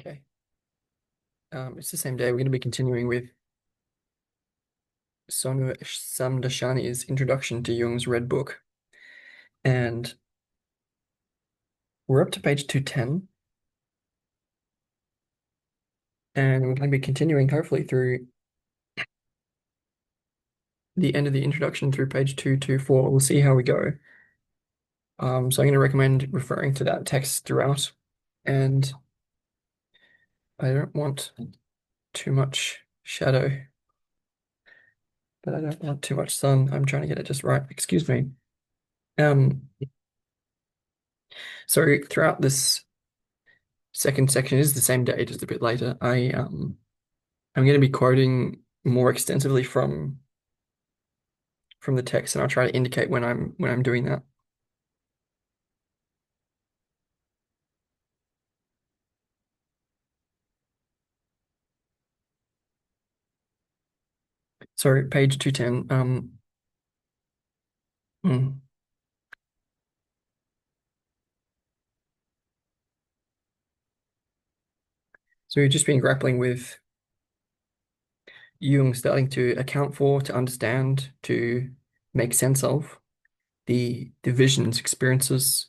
Okay. It's the same day. We're going to be continuing with Sonu Samdashani's introduction to Jung's Red Book. And we're up to page 210. And we're going to be continuing hopefully through the end of the introduction through page 224. We'll see how we go. So I'm going to recommend referring to that text throughout. And I don't want too much shadow, but I don't want too much sun. I'm trying to get it just right. Excuse me. Um, so throughout this second section is the same day, just a bit later. I'm going to be quoting more extensively from the text, and I'll try to indicate when I'm doing that. So page 210. Hmm. So we've just been grappling with Jung starting to account for, to understand, to make sense of the visions, experiences,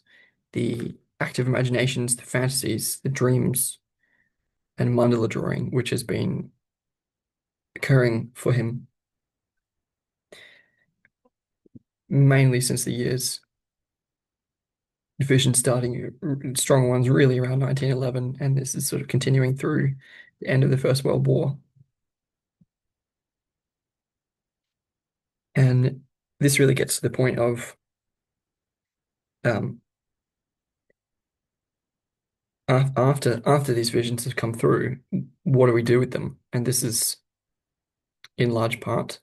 the active imaginations, the fantasies, the dreams, and mandala drawing, which has been occurring for him mainly since the years vision starting strong ones really around 1911, and this is sort of continuing through the end of the First World War. And this really gets to the point of um, after these visions have come through, what do we do with them? And this is in large part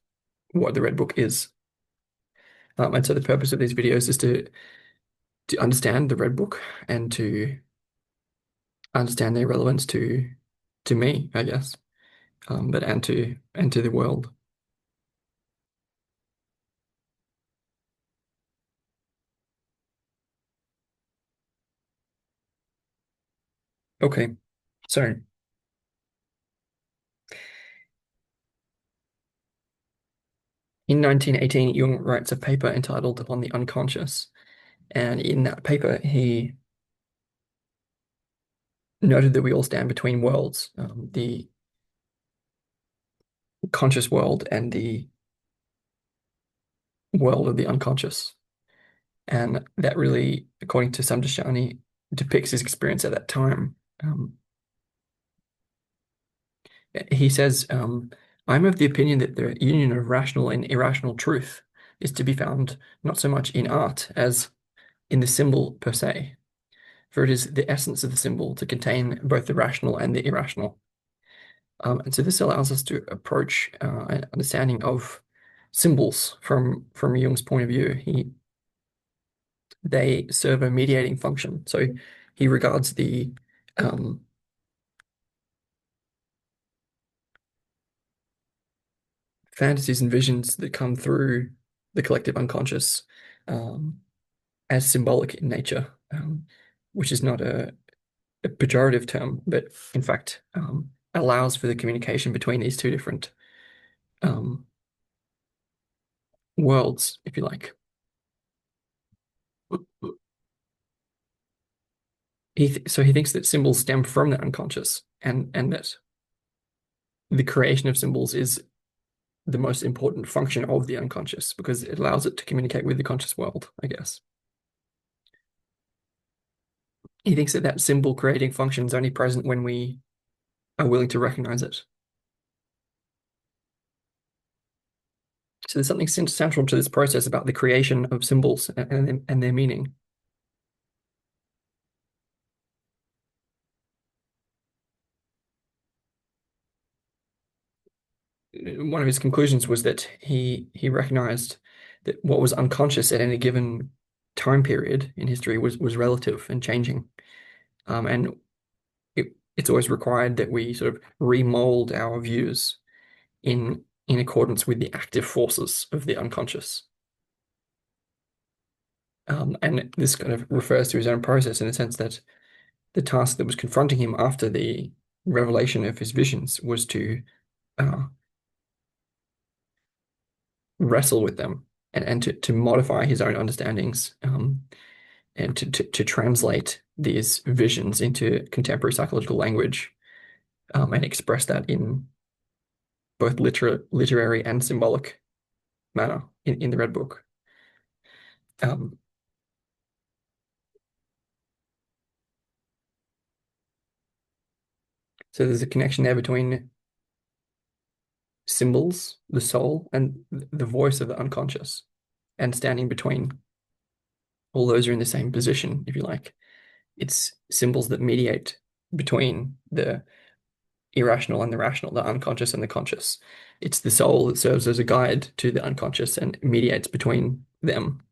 what the Red Book is. And so the purpose of these videos is to understand the Red Book and to understand their relevance to me, I guess, but and to the world. Okay, so in 1918, Jung writes a paper entitled "Upon the Unconscious," and in that paper, he noted that we all stand between worlds, the conscious world and the world of the unconscious. And that really, according to Samdashani, depicts his experience at that time. He says, I'm of the opinion that the union of rational and irrational truth is to be found not so much in art as in the symbol per se, for it is the essence of the symbol to contain both the rational and the irrational. And so this allows us to approach an understanding of symbols from Jung's point of view. They serve a mediating function. So he regards the um, fantasies and visions that come through the collective unconscious um, as symbolic in nature, which is not a pejorative term, but in fact allows for the communication between these two different um, worlds, if you like. So he thinks that symbols stem from the unconscious, and that the creation of symbols is the most important function of the unconscious because it allows it to communicate with the conscious world, I guess. He thinks that that symbol creating function is only present when we are willing to recognize it. So there's something central to this process about the creation of symbols and their meaning. One of his conclusions was that he recognized that what was unconscious at any given time period in history was relative and changing. And it's always required that we sort of remold our views in accordance with the active forces of the unconscious. And this kind of refers to his own process in the sense that the task that was confronting him after the revelation of his visions was to uh, wrestle with them and to modify his own understandings, and to translate these visions into contemporary psychological language, and express that in both literary and symbolic manner in the Red Book. Um, so there's a connection there between symbols, the soul, and the voice of the unconscious, and standing between all those are in the same position, if you like. It's symbols that mediate between the irrational and the rational, the unconscious and the conscious. It's the soul that serves as a guide to the unconscious and mediates between them.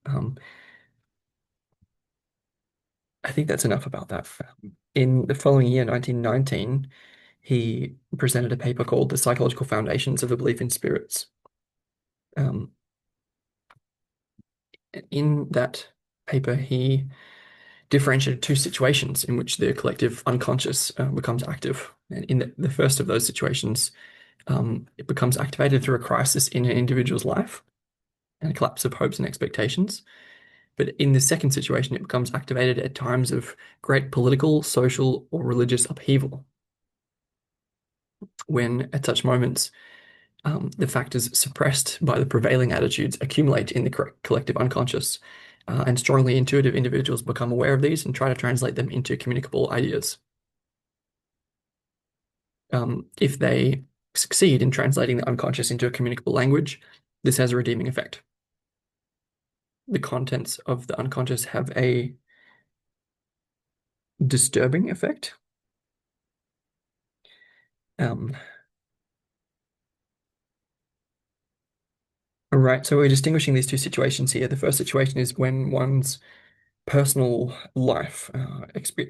I think that's enough about that. In the following year, 1919, he presented a paper called The Psychological Foundations of the Belief in Spirits. Um, in that paper, he differentiated two situations in which the collective unconscious becomes active. And in the first of those situations, it becomes activated through a crisis in an individual's life and a collapse of hopes and expectations. But in the second situation, it becomes activated at times of great political, social, or religious upheaval, when at such moments, the factors suppressed by the prevailing attitudes accumulate in the collective unconscious, and strongly intuitive individuals become aware of these and try to translate them into communicable ideas. If they succeed in translating the unconscious into a communicable language, this has a redeeming effect. The contents of the unconscious have a disturbing effect. Um, right, so we're distinguishing these two situations here. The first situation is when one's personal life,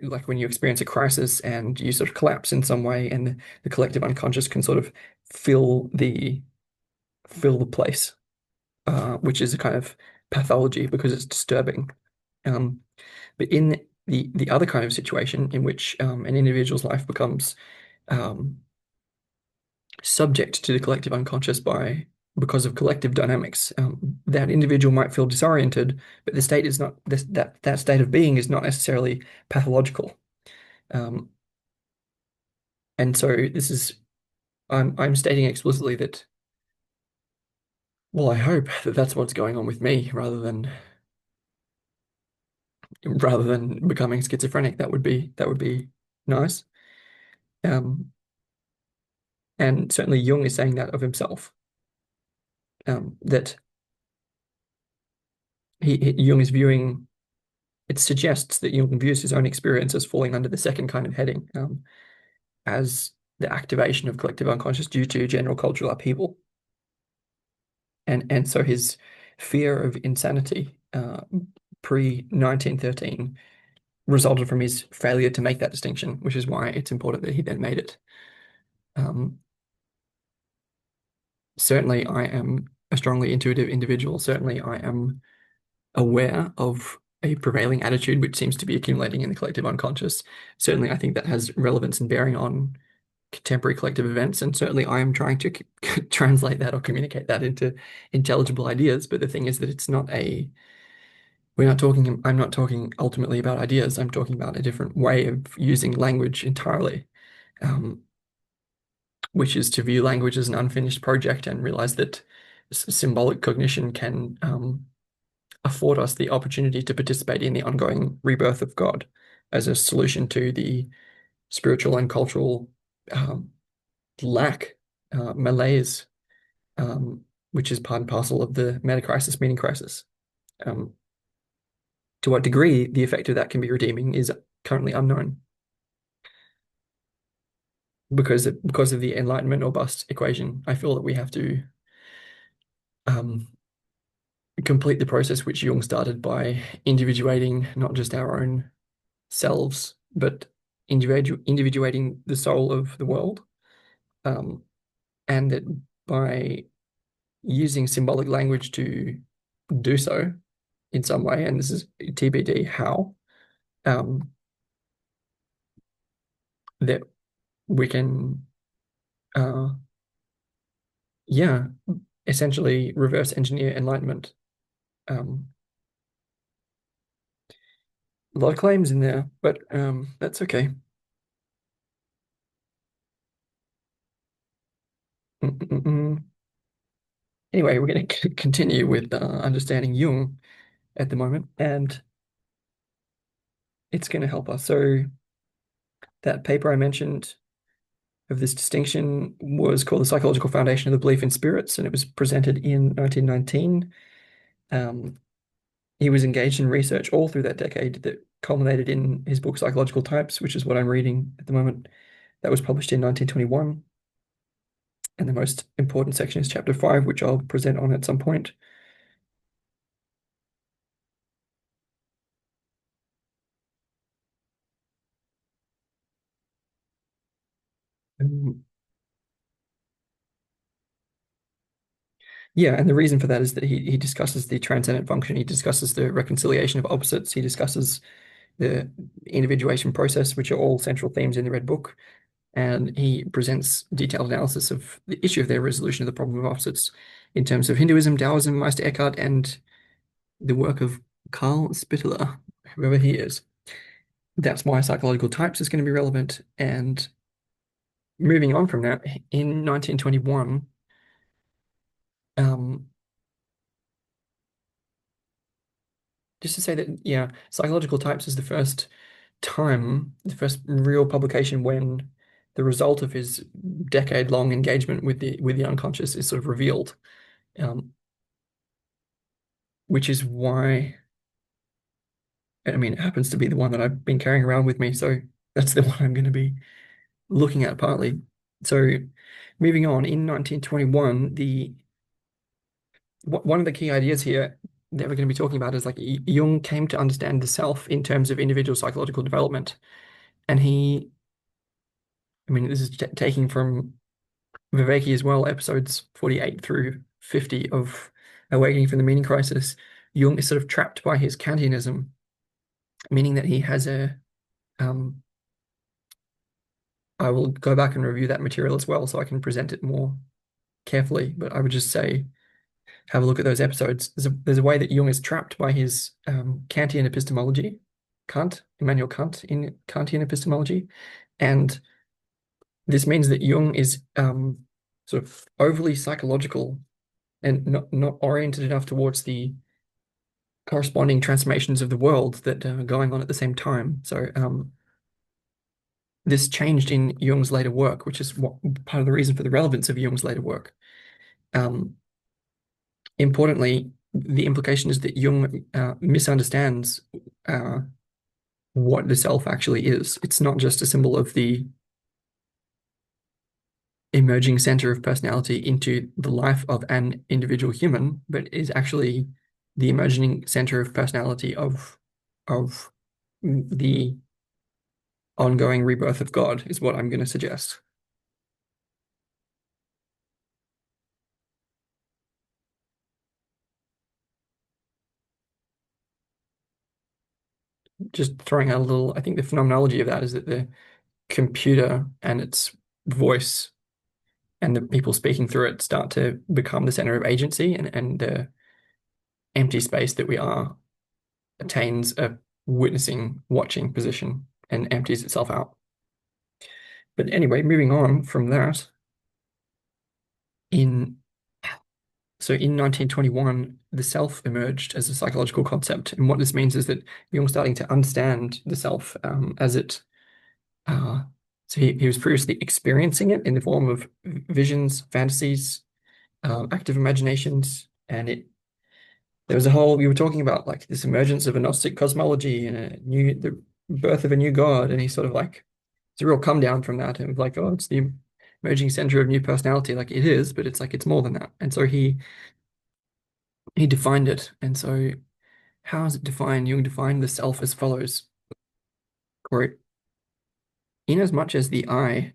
like when you experience a crisis and you sort of collapse in some way, and the collective unconscious can sort of fill the place, which is a kind of pathology because it's disturbing. Um, but in the other kind of situation in which an individual's life becomes um, subject to the collective unconscious because of collective dynamics, that individual might feel disoriented, but the state is not that state of being is not necessarily pathological. Um, and so this is I'm stating explicitly that, well, I hope that that's what's going on with me rather than becoming schizophrenic. That would be nice. Um, and certainly Jung is saying that of himself. That Jung is viewing. It suggests that Jung views his own experience as falling under the second kind of heading, as the activation of collective unconscious due to general cultural upheaval. And so his fear of insanity pre-1913 resulted from his failure to make that distinction, which is why it's important that he then made it. Um, certainly, I am a strongly intuitive individual. Certainly, I am aware of a prevailing attitude which seems to be accumulating in the collective unconscious. Certainly, I think that has relevance and bearing on contemporary collective events, and certainly I am trying to translate that or communicate that into intelligible ideas. But the thing is that I'm not talking ultimately about ideas. I'm talking about a different way of using language entirely, um, which is to view language as an unfinished project and realize that symbolic cognition can afford us the opportunity to participate in the ongoing rebirth of God as a solution to the spiritual and cultural um, lack, malaise, um, which is part and parcel of the meta crisis, meaning crisis. Um, to what degree the effect of that can be redeeming is currently unknown because of the enlightenment or bust equation. I feel that we have to um, complete the process which Jung started by individuating not just our own selves, but individuating the soul of the world. Um, and that by using symbolic language to do so in some way, and this is TBD how, um, that we can, uh, yeah, essentially reverse engineer enlightenment. Um, a lot of claims in there, but that's okay. Mm-mm-mm. Anyway, we're going to continue with understanding Jung at the moment, and it's going to help us. So that paper I mentioned of this distinction was called The Psychological Foundation of the Belief in Spirits, and it was presented in 1919. Um, he was engaged in research all through that decade that culminated in his book Psychological Types, which is what I'm reading at the moment. That was published in 1921. And the most important section is chapter 5, which I'll present on at some point. Um, yeah, and the reason for that is that he discusses the transcendent function, he discusses the reconciliation of opposites, he discusses the individuation process, which are all central themes in the Red Book, and he presents detailed analysis of the issue of their resolution of the problem of opposites in terms of Hinduism, Taoism, Meister Eckhart, and the work of Carl Spittler, whoever he is. That's why psychological types is going to be relevant. And moving on from that, in 1921, um, just to say that, yeah, psychological types is the first real publication when the result of his decade-long engagement with the unconscious is sort of revealed, which is why, I mean, it happens to be the one that I've been carrying around with me, so that's the one I'm going to be looking at partly. So, moving on, in 1921, the one of the key ideas here that we're going to be talking about is like Jung came to understand the self in terms of individual psychological development. And I mean, this is taking from Viveki as well, episodes 48 through 50 of Awakening from the Meaning Crisis. Jung is sort of trapped by his Kantianism, meaning that he has um, I will go back and review that material as well so I can present it more carefully. But I would just say, have a look at those episodes. There's a way that Jung is trapped by his Kantian epistemology, Immanuel Kant in Kantian epistemology, and this means that Jung is sort of overly psychological and not oriented enough towards the corresponding transformations of the world that are going on at the same time. So this changed in Jung's later work, which is part of the reason for the relevance of Jung's later work. Importantly, the implication is that Jung misunderstands what the self actually is. It's not just a symbol of the emerging center of personality into the life of an individual human, but is actually the emerging center of personality of the ongoing rebirth of God, is what I'm going to suggest. Just throwing out a little, I think the phenomenology of that is that the computer and its voice and the people speaking through it start to become the center of agency, and the empty space that we are attains a witnessing, watching position and empties itself out. But anyway, moving on from that, in in 1921, the self emerged as a psychological concept, and what this means is that Jung's starting to understand the self as it. Uh, so he was previously experiencing it in the form of visions, fantasies, active imaginations, and it there was a whole we were talking about like this emergence of a Gnostic cosmology and the birth of a new God, and he sort of like it's a real come down from that and like, oh, it's the emerging center of new personality. Like it is, but it's like it's more than that. And so he defined it. And so how is it defined? Jung defined the self as follows, quote, inasmuch as the I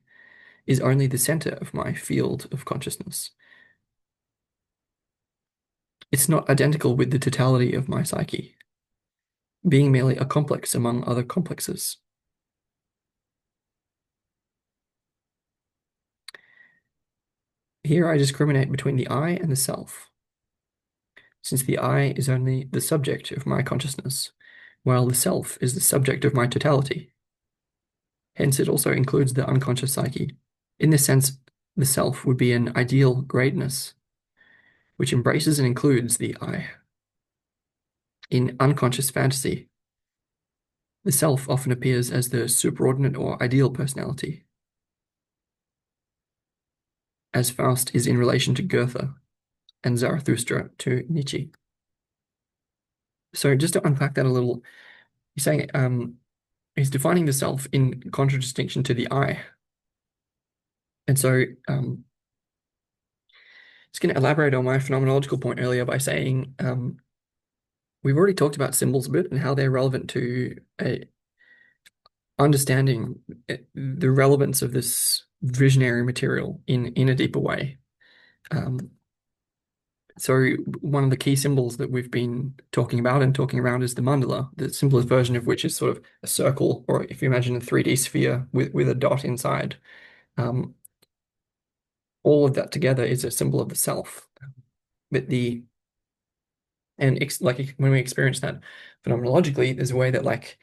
is only the center of my field of consciousness, it's not identical with the totality of my psyche, being merely a complex among other complexes. Here I discriminate between the I and the self, since the I is only the subject of my consciousness, while the self is the subject of my totality. Hence, it also includes the unconscious psyche. In this sense, the self would be an ideal greatness, which embraces and includes the I. In unconscious fantasy, the self often appears as the superordinate or ideal personality, as Faust is in relation to Goethe and Zarathustra to Nietzsche. So just to unpack that a little, he's saying he's defining the self in contradistinction to the I. And so just going to elaborate on my phenomenological point earlier by saying we've already talked about symbols a bit and how they're relevant to understanding the relevance of this visionary material in a deeper way. So one of the key symbols that we've been talking about and talking around is the mandala, the simplest version of which is sort of a circle, or if you imagine a 3D sphere with a dot inside. Um, all of that together is a symbol of the self. But like when we experience that phenomenologically, there's a way that like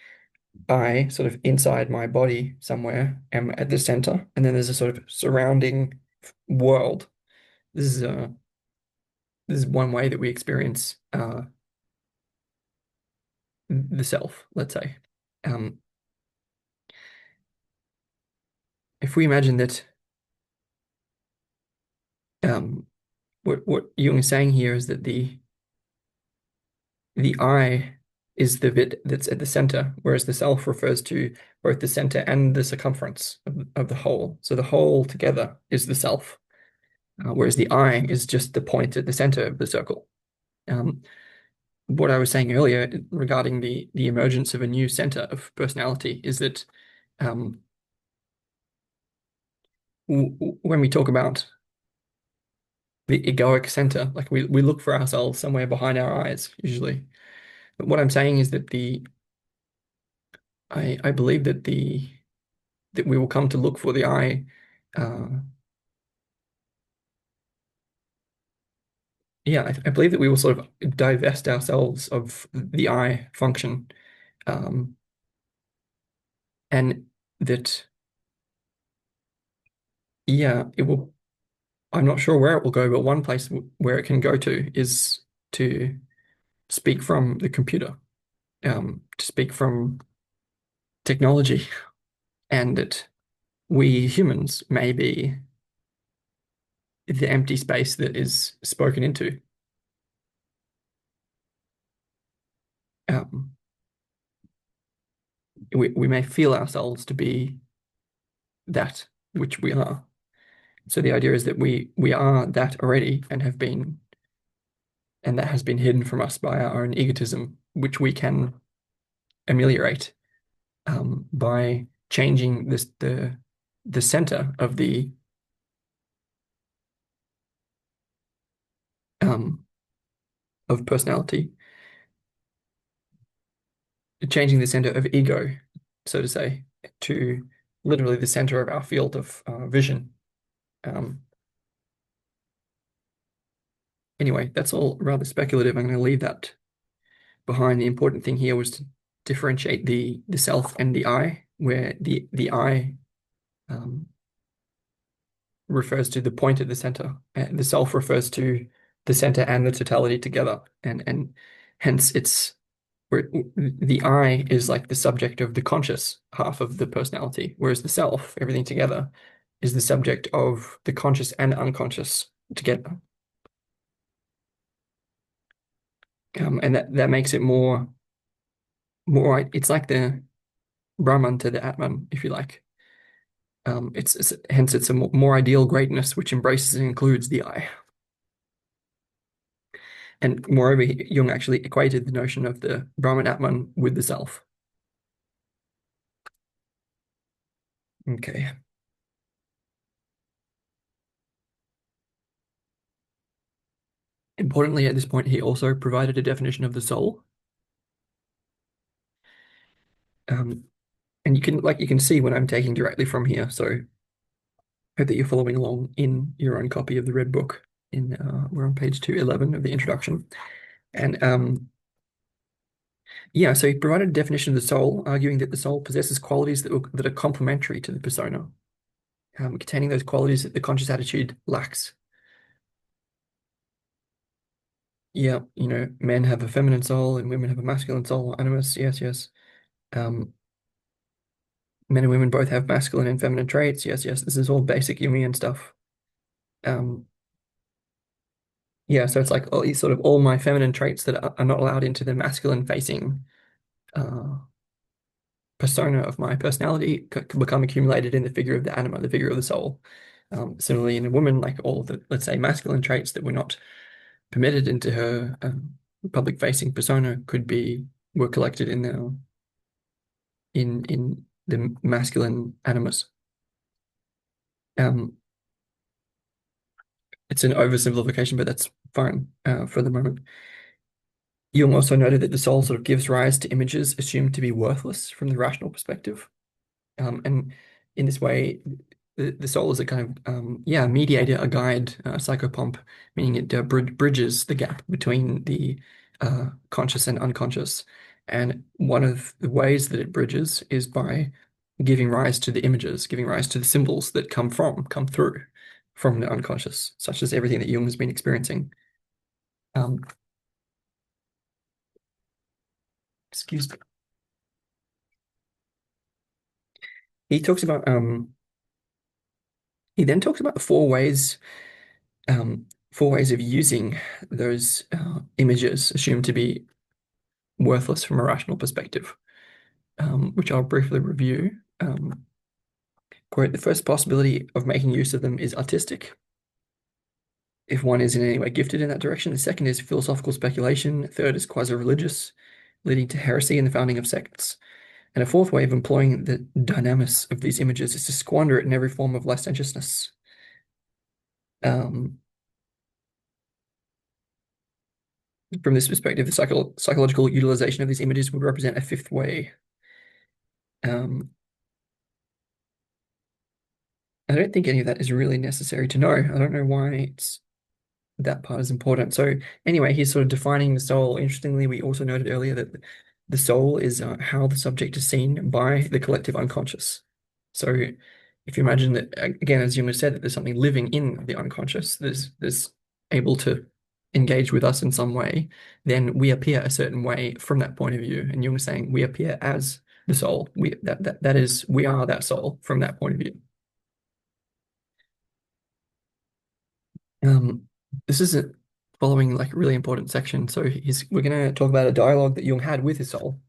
I sort of inside my body somewhere am at the center, and then there's a sort of surrounding world. This is uh this is one way that we experience the self, let's say. Um, if we imagine that um, what Jung is saying here is that the I is the bit that's at the center, whereas the self refers to both the center and the circumference of the whole. So the whole together is the self, whereas the I is just the point at the center of the circle. Um, what I was saying earlier regarding the emergence of a new center of personality is that um, when we talk about the egoic center, like we look for ourselves somewhere behind our eyes usually. But what I'm saying is that I believe that that we will come to look for the I. Uh, yeah, I believe that we will sort of divest ourselves of the I function, um, and that yeah, it will. I'm not sure where it will go, but one place where it can go to is to speak from the computer, to speak from technology, and that we humans may be the empty space that is spoken into. Um, we may feel ourselves to be that which we are. So the idea is that we are that already and have been, and that has been hidden from us by our own egotism, which we can ameliorate by changing the center um, of personality, changing the center of ego, so to say, to literally the center of our field of vision. Um, anyway, that's all rather speculative. I'm going to leave that behind. The important thing here was to differentiate the self and the I, where the I refers to the point at the center, and the self refers to the center and the totality together, and hence it's where the I is like the subject of the conscious half of the personality, whereas the self, everything together, is the subject of the conscious and unconscious together. And that makes it more it's like the Brahman to the Atman, if you like. It's hence it's a more ideal greatness which embraces and includes the I. And moreover, Jung actually equated the notion of the Brahman Atman with the self. Okay. Importantly, at this point, he also provided a definition of the soul. Um, and you can see when I'm taking directly from here. So Hope that you're following along in your own copy of the Red Book. We're on page 211 of the introduction. And yeah, so he provided a definition of the soul, arguing that the soul possesses qualities that are complementary to the persona, containing those qualities that the conscious attitude lacks. Yeah, men have a feminine soul and women have a masculine soul. Animus, yes, yes. Um, Men and women both have masculine and feminine traits. Yes, yes. This is all basic Jungian stuff. Um, yeah, so it's like all my feminine traits that are not allowed into the masculine facing uh, persona of my personality can become accumulated in the figure of the anima, the figure of the soul. Similarly, in a woman, like all of the, let's say, masculine traits that were not permitted into her public facing persona were collected in the masculine animus. Um, it's an oversimplification, but that's fine for the moment. Jung also noted that the soul sort of gives rise to images assumed to be worthless from the rational perspective. And in this way, the soul is a kind of mediator, a guide, a psychopomp, meaning it bridges the gap between the conscious and unconscious. And one of the ways that it bridges is by giving rise to the images, giving rise to the symbols that come through from the unconscious, such as everything that Jung has been experiencing. Um, excuse me. He talks about he then talks about four ways of using those images assumed to be worthless from a rational perspective, which I'll briefly review. Quote, the first possibility of making use of them is artistic, if one is in any way gifted in that direction. The second is philosophical speculation. Third is quasi-religious, leading to heresy and the founding of sects. And a fourth way of employing the dynamis of these images is to squander it in every form of licentiousness. Um, from this perspective, the psychological utilization of these images would represent a fifth way. Um, I don't think any of that is really necessary to know. I don't know why that part is important. So anyway, he's sort of defining the soul. Interestingly, we also noted earlier that the soul is how the subject is seen by the collective unconscious. So if you imagine that, again, as Jung has said, that there's something living in the unconscious, there's able to engage with us in some way, then we appear a certain way from that point of view. And Jung is saying we appear as the soul. We are that soul from that point of view. Um, this is a following like a really important section. So we're going to talk about a dialogue that Jung had with his soul.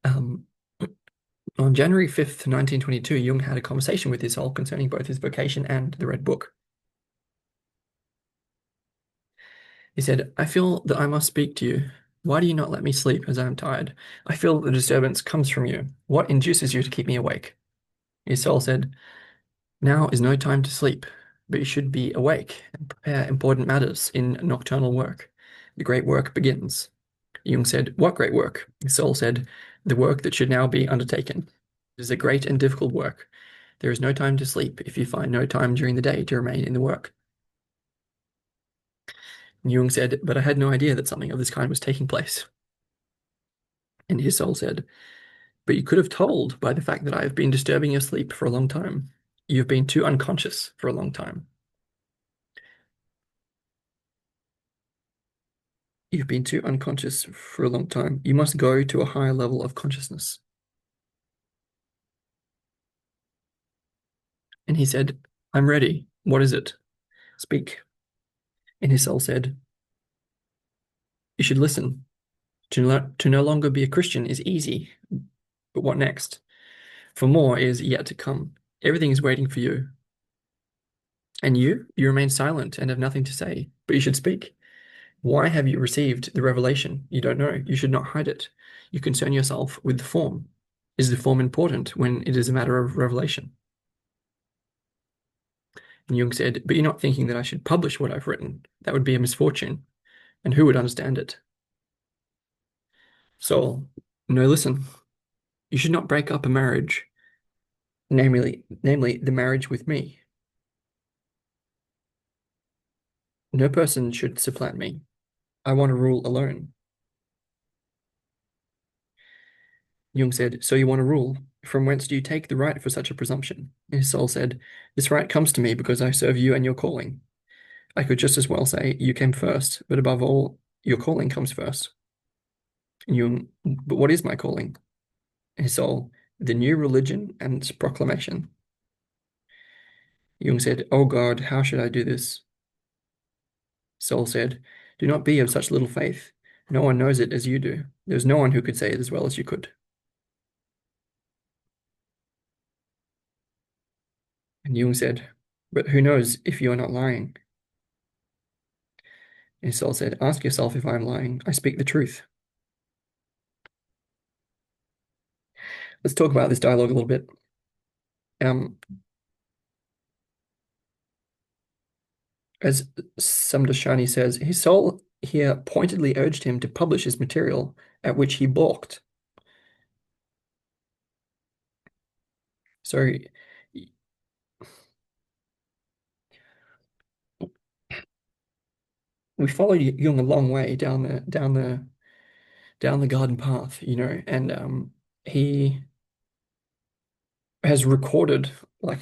Um, on January 5th, 1922, Jung had a conversation with his soul concerning both his vocation and the Red Book. He said, I feel that I must speak to you. Why do you not let me sleep as I am tired? I feel the disturbance comes from you. What induces you to keep me awake? His soul said, now is no time to sleep, but you should be awake and prepare important matters in nocturnal work. The great work begins. Jung said, what great work? His soul said, the work that should now be undertaken. It is a great and difficult work. There is no time to sleep if you find no time during the day to remain in the work. Jung said, but I had no idea that something of this kind was taking place. And his soul said, but you could have told by the fact that I have been disturbing your sleep for a long time. You have been too unconscious for a long time. You've been too unconscious for a long time. You must go to a higher level of consciousness. And he said, I'm ready. What is it? Speak. And his soul said, you should listen. To no longer be a Christian is easy, but what next? For more is yet to come. Everything is waiting for you. And you remain silent and have nothing to say, but you should speak. Why have you received the revelation? You don't know. You should not hide it. You concern yourself with the form. Is the form important when it is a matter of revelation? And Jung said, but you're not thinking that I should publish what I've written. That would be a misfortune. And who would understand it? Soul, no, listen. You should not break up a marriage. namely the marriage with me. No person should supplant me. I want to rule alone. Jung said, so you want to rule? From whence do you take the right for such a presumption? His soul said, this right comes to me because I serve you and your calling. I could just as well say you came first, but above all, your calling comes first. Jung, but what is my calling? His soul, the new religion and its proclamation. Jung said, oh God, how should I do this? Soul said, do not be of such little faith. No one knows it as you do. There's no one who could say it as well as you could. And Jung said, but who knows if you are not lying? And Saul said, ask yourself if I am lying. I speak the truth. Let's talk about this dialogue a little bit. Um, as Samdashani says, his soul here pointedly urged him to publish his material, at which he balked. So we followed Jung a long way down the garden path, and he has recorded, like,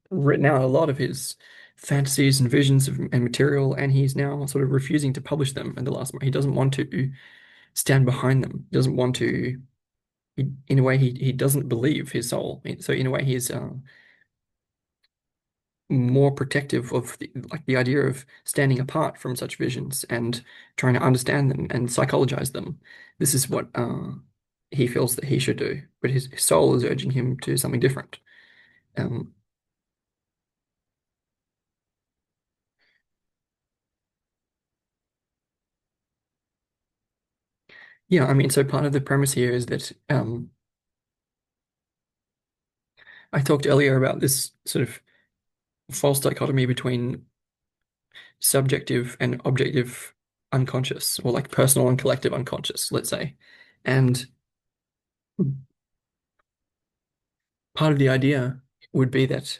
written out a lot of his fantasies and visions and material, and he's now sort of refusing to publish them in the last moment. He doesn't want to stand behind them. He doesn't want to. In a way, he doesn't believe his soul. So in a way, he's more protective of the idea of standing apart from such visions and trying to understand them and psychologize them. This is what he feels that he should do, but his soul is urging him to something different. Um, yeah, I mean, so part of the premise here is that I talked earlier about this sort of false dichotomy between subjective and objective unconscious, or like personal and collective unconscious, let's say. And part of the idea would be that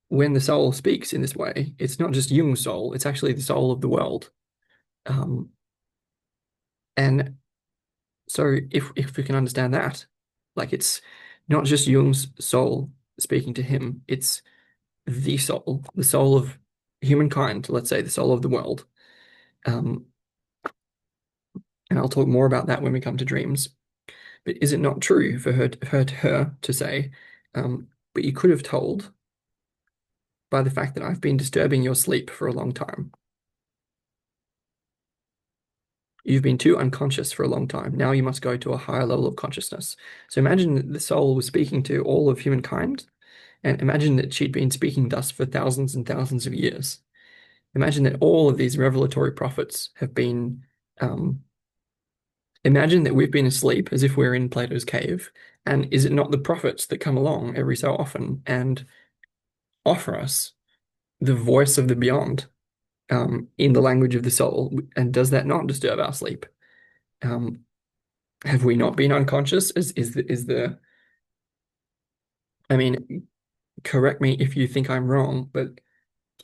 when the soul speaks in this way, it's not just Jung's soul, it's actually the soul of the world. Um, and so if we can understand that, like it's not just Jung's soul speaking to him, it's the soul of humankind, let's say the soul of the world. Um, and I'll talk more about that when we come to dreams. But is it not true for her to say, but you could have told by the fact that I've been disturbing your sleep for a long time. You've been too unconscious for a long time. Now you must go to a higher level of consciousness. So imagine that the soul was speaking to all of humankind, and imagine that she'd been speaking thus for thousands and thousands of years. Imagine that all of these revelatory prophets have been, imagine that we've been asleep as if we're in Plato's cave, and is it not the prophets that come along every so often and offer us the voice of the beyond, in the language of the soul? And does that not disturb our sleep? Um, have we not been unconscious? I mean, correct me if you think I'm wrong, but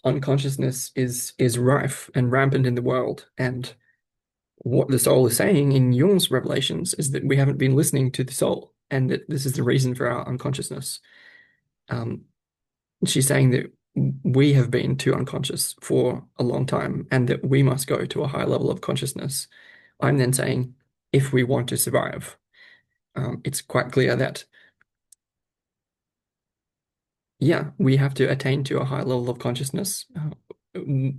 unconsciousness is rife and rampant in the world. And what the soul is saying in Jung's revelations is that we haven't been listening to the soul, and that this is the reason for our unconsciousness. Um, she's saying that we have been too unconscious for a long time, and that we must go to a higher level of consciousness. I'm then saying, if we want to survive, it's quite clear that, yeah, we have to attain to a high level of consciousness,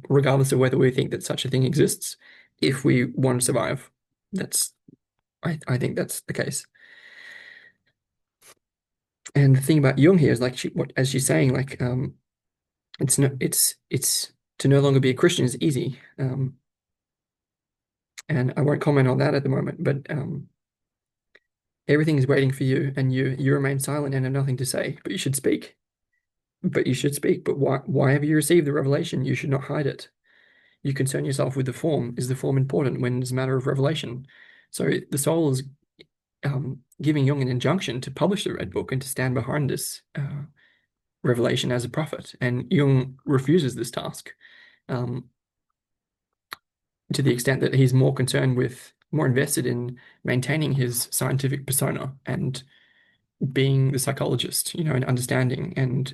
regardless of whether we think that such a thing exists, if we want to survive. That's, I think that's the case. And the thing about Jung here is, like, as she's saying, like, it's to no longer be a Christian is easy. And I won't comment on that at the moment, but everything is waiting for you, and you remain silent and have nothing to say, but you should speak. But you should speak. But why have you received the revelation? You should not hide it. You concern yourself with the form. Is the form important when it's a matter of revelation? So the soul is giving Jung an injunction to publish the Red Book and to stand behind this revelation as a prophet. And Jung refuses this task, um, to the extent that he's more invested in maintaining his scientific persona and being the psychologist, and understanding and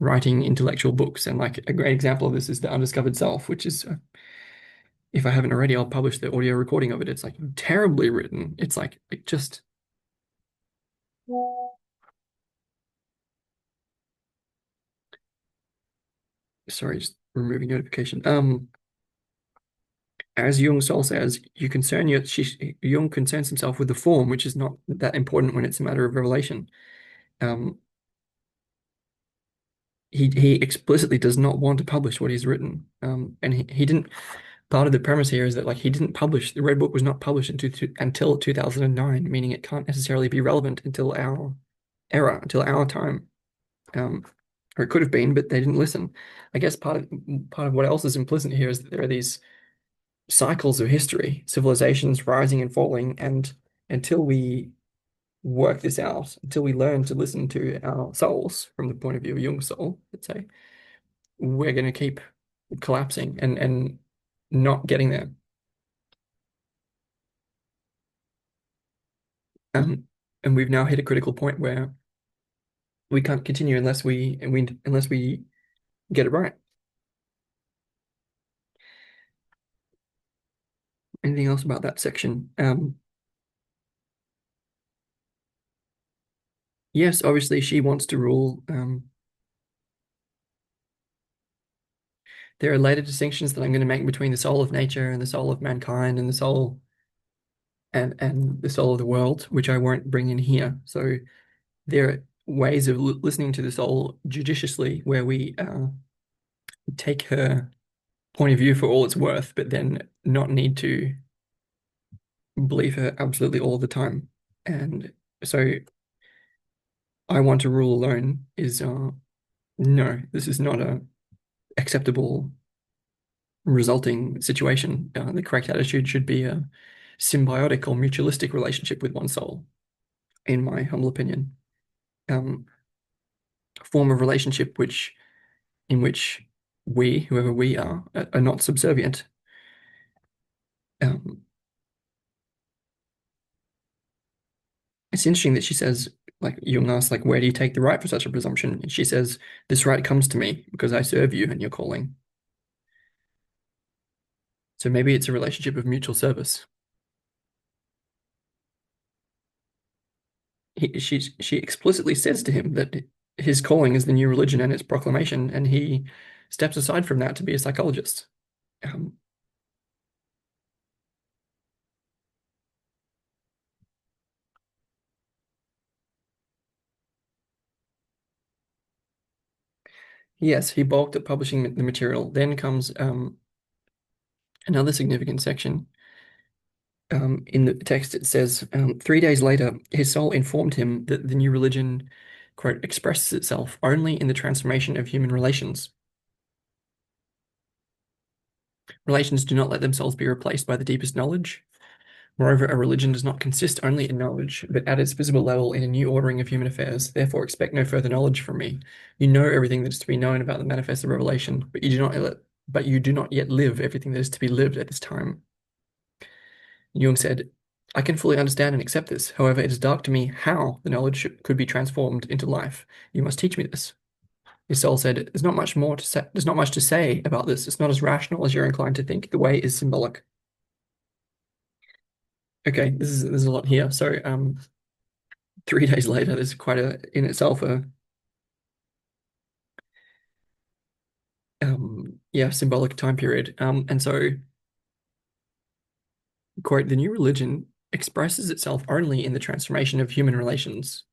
writing intellectual books. And like a great example of this is The Undiscovered Self, which is, if I haven't already, I'll publish the audio recording of it. It's like terribly written. It's like it just, sorry, just removing notification. As Jung Sol says, Jung concerns himself with the form, which is not that important when it's a matter of revelation. Um, he explicitly does not want to publish what he's written. And he didn't. Part of the premise here is that like he didn't publish the Red Book was not published until 2009, meaning it can't necessarily be relevant until our era, until our time. Or it could have been, but they didn't listen. I guess part of what else is implicit here is that there are these cycles of history, civilizations rising and falling, and until we work this out, until we learn to listen to our souls from the point of view of Jung's soul, let's say, we're going to keep collapsing and not getting there. And we've now hit a critical point where we can't continue unless we get it right. Anything else about that section? Yes, obviously she wants to rule. There are later distinctions that I'm going to make between the soul of nature and the soul of mankind and the soul of the world, which I won't bring in here. So there are ways of listening to the soul judiciously where we take her point of view for all it's worth, but then not need to believe her absolutely all the time. And so I want to rule alone is no, this is not a acceptable resulting situation. The correct attitude should be a symbiotic or mutualistic relationship with one soul, in my humble opinion. Form of relationship in which we, whoever we are not subservient. Um, it's interesting that she says, like Jung asks, like, where do you take the right for such a presumption? And she says, this right comes to me because I serve you and you're calling. So maybe it's a relationship of mutual service. She explicitly says to him that his calling is the new religion and its proclamation, and he steps aside from that to be a psychologist. Um, yes, he balked at publishing the material. Then comes another significant section. In the text, it says, 3 days later, his soul informed him that the new religion, quote, expresses itself only in the transformation of human relations. Relations do not let themselves be replaced by the deepest knowledge. Moreover, a religion does not consist only in knowledge, but at its visible level in a new ordering of human affairs. Therefore, expect no further knowledge from me. You know everything that is to be known about the manifest of revelation, but you do not yet live everything that is to be lived at this time. Jung said, I can fully understand and accept this. However, it is dark to me how the knowledge could be transformed into life. You must teach me this. His soul said, there's not much more to say. There's not much to say about this. It's not as rational as you're inclined to think. The way is symbolic. Okay, there's a lot here. So 3 days later, there's quite a in itself a yeah, symbolic time period. And so, quote, the new religion expresses itself only in the transformation of human relations.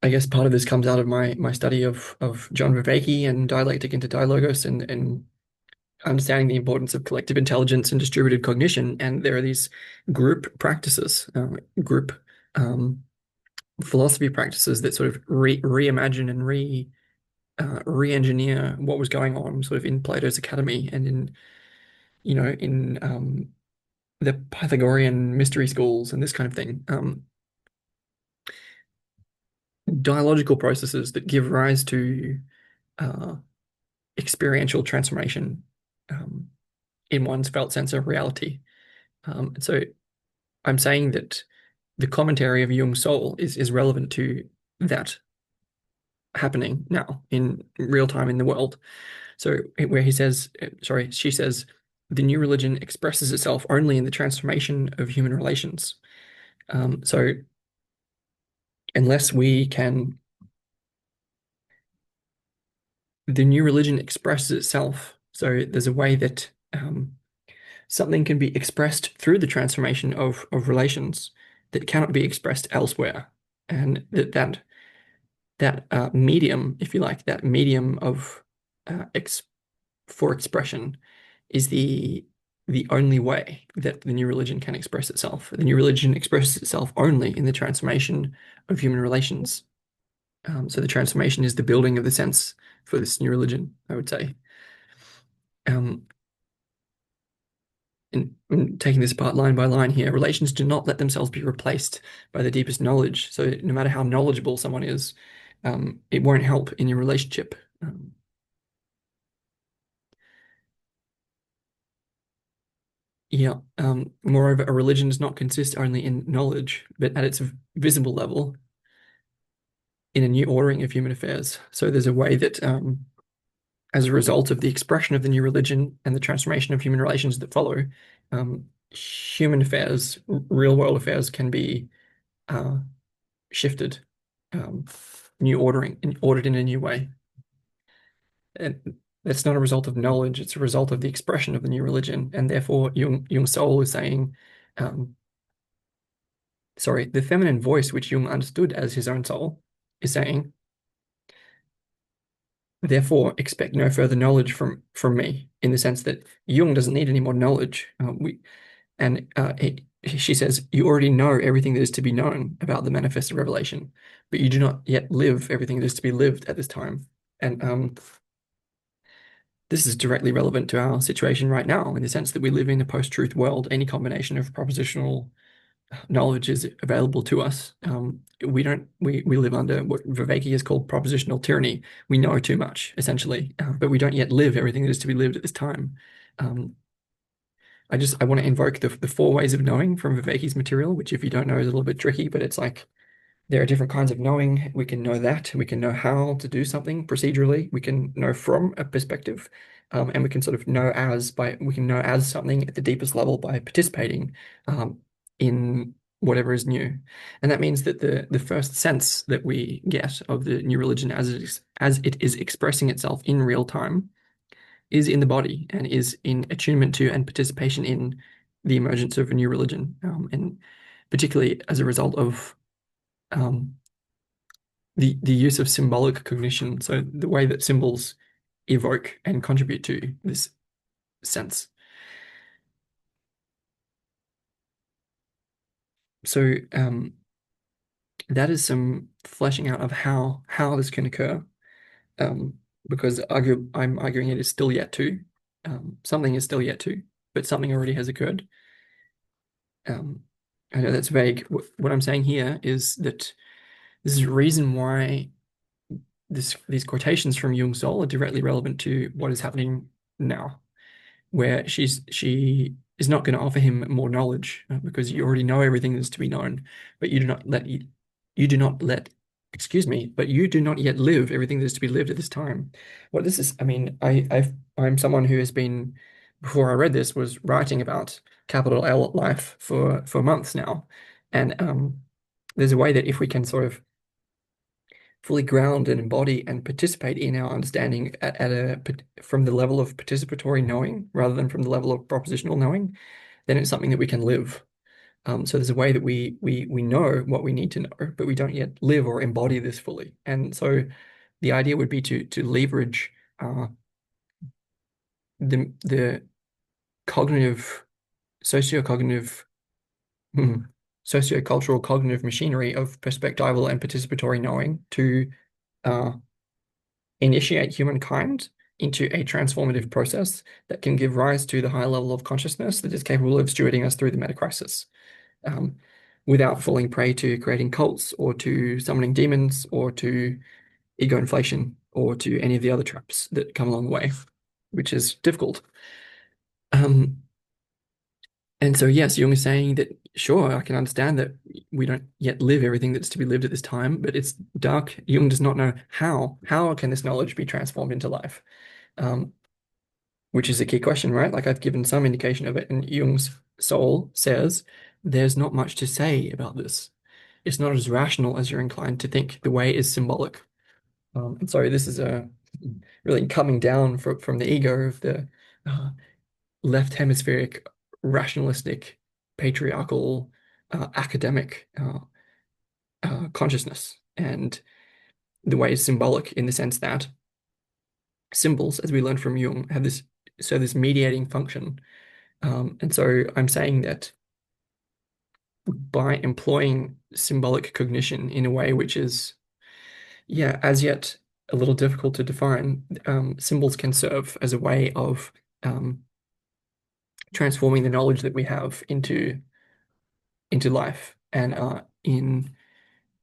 I guess part of this comes out of my study of John Vervaeke and dialectic into dialogos and understanding the importance of collective intelligence and distributed cognition. And there are these group practices, group philosophy practices that sort of reimagine and re-engineer what was going on sort of in Plato's academy and in the Pythagorean mystery schools and this kind of thing. Dialogical processes that give rise to uh, experiential transformation um, in one's felt sense of reality. So I'm saying that the commentary of Jung's soul is relevant to that happening now in real time in the world. So where he says, sorry, she says, the new religion expresses itself only in the transformation of human relations. So unless we can, the new religion expresses itself. So there's a way that something can be expressed through the transformation of relations that cannot be expressed elsewhere, and that medium, if you like, that medium of ex for expression is the only way that the new religion can express itself. The new religion expresses itself only in the transformation of human relations. So the transformation is the building of the sense for this new religion, I would say. Um, in taking this apart line by line here, relations do not let themselves be replaced by the deepest knowledge. So no matter how knowledgeable someone is, it won't help in your relationship. Yeah. Moreover, a religion does not consist only in knowledge, but at its visible level, in a new ordering of human affairs. So there's a way that, as a result of the expression of the new religion and the transformation of human relations that follow, human affairs, real world affairs, can be uh, shifted, um, new ordering, ordered in a new way. And that's not a result of knowledge; it's a result of the expression of the new religion, and therefore, Jung's soul is saying. Sorry, the feminine voice, which Jung understood as his own soul, is saying, therefore, expect no further knowledge from me, in the sense that Jung doesn't need any more knowledge. She says, you already know everything that is to be known about the manifested revelation, but you do not yet live everything that is to be lived at this time. And this is directly relevant to our situation right now, in the sense that we live in a post-truth world. Any combination of propositional knowledge is available to us. We live under what Viveki has called propositional tyranny. We know too much, essentially, but we don't yet live everything that is to be lived at this time. Um, I want to invoke the four ways of knowing from Viveki's material, which if you don't know is a little bit tricky, but it's like there are different kinds of knowing. We can know that. We can know how to do something procedurally. We can know from a perspective, and we can sort of know we can know as something at the deepest level by participating in whatever is new. And that means that the first sense that we get of the new religion as it is expressing itself in real time is in the body and is in attunement to and participation in the emergence of a new religion, and particularly as a result of um, the use of symbolic cognition, so the way that symbols evoke and contribute to this sense. So that is some fleshing out of how this can occur, um, because I'm arguing it is still yet to. Something is still yet to, but something already has occurred. Um, I know that's vague. What I'm saying here is that this is a reason why these quotations from Jung's soul are directly relevant to what is happening now, where she is not going to offer him more knowledge, because you already know everything that's to be known, but you do not let excuse me, but you do not yet live everything that is to be lived at this time. What this is, I mean, I'm someone who has been, before I read this, was writing about capital L life for months now, and there's a way that if we can sort of fully ground and embody and participate in our understanding from the level of participatory knowing rather than from the level of propositional knowing, then it's something that we can live. So there's a way that we know what we need to know, but we don't yet live or embody this fully. And so the idea would be to leverage the cognitive, socio-cognitive, socio-cultural cognitive machinery of perspectival and participatory knowing to uh, initiate humankind into a transformative process that can give rise to the high level of consciousness that is capable of stewarding us through the meta crisis, um, without falling prey to creating cults or to summoning demons or to ego inflation or to any of the other traps that come along the way, which is difficult. Um, and so, yes, Jung is saying that, sure, I can understand that we don't yet live everything that's to be lived at this time, but it's dark. Jung does not know how. How can this knowledge be transformed into life? Um, which is a key question, right? Like I've given some indication of it, and Jung's soul says there's not much to say about this. It's not as rational as you're inclined to think. The way is symbolic. And so this is a really coming down from the ego of the uh, left hemispheric, rationalistic, patriarchal, academic consciousness. And the way is symbolic in the sense that symbols, as we learned from Jung, have this mediating function. And so I'm saying that by employing symbolic cognition in a way which is, yeah, as yet a little difficult to define, symbols can serve as a way of transforming the knowledge that we have into life and in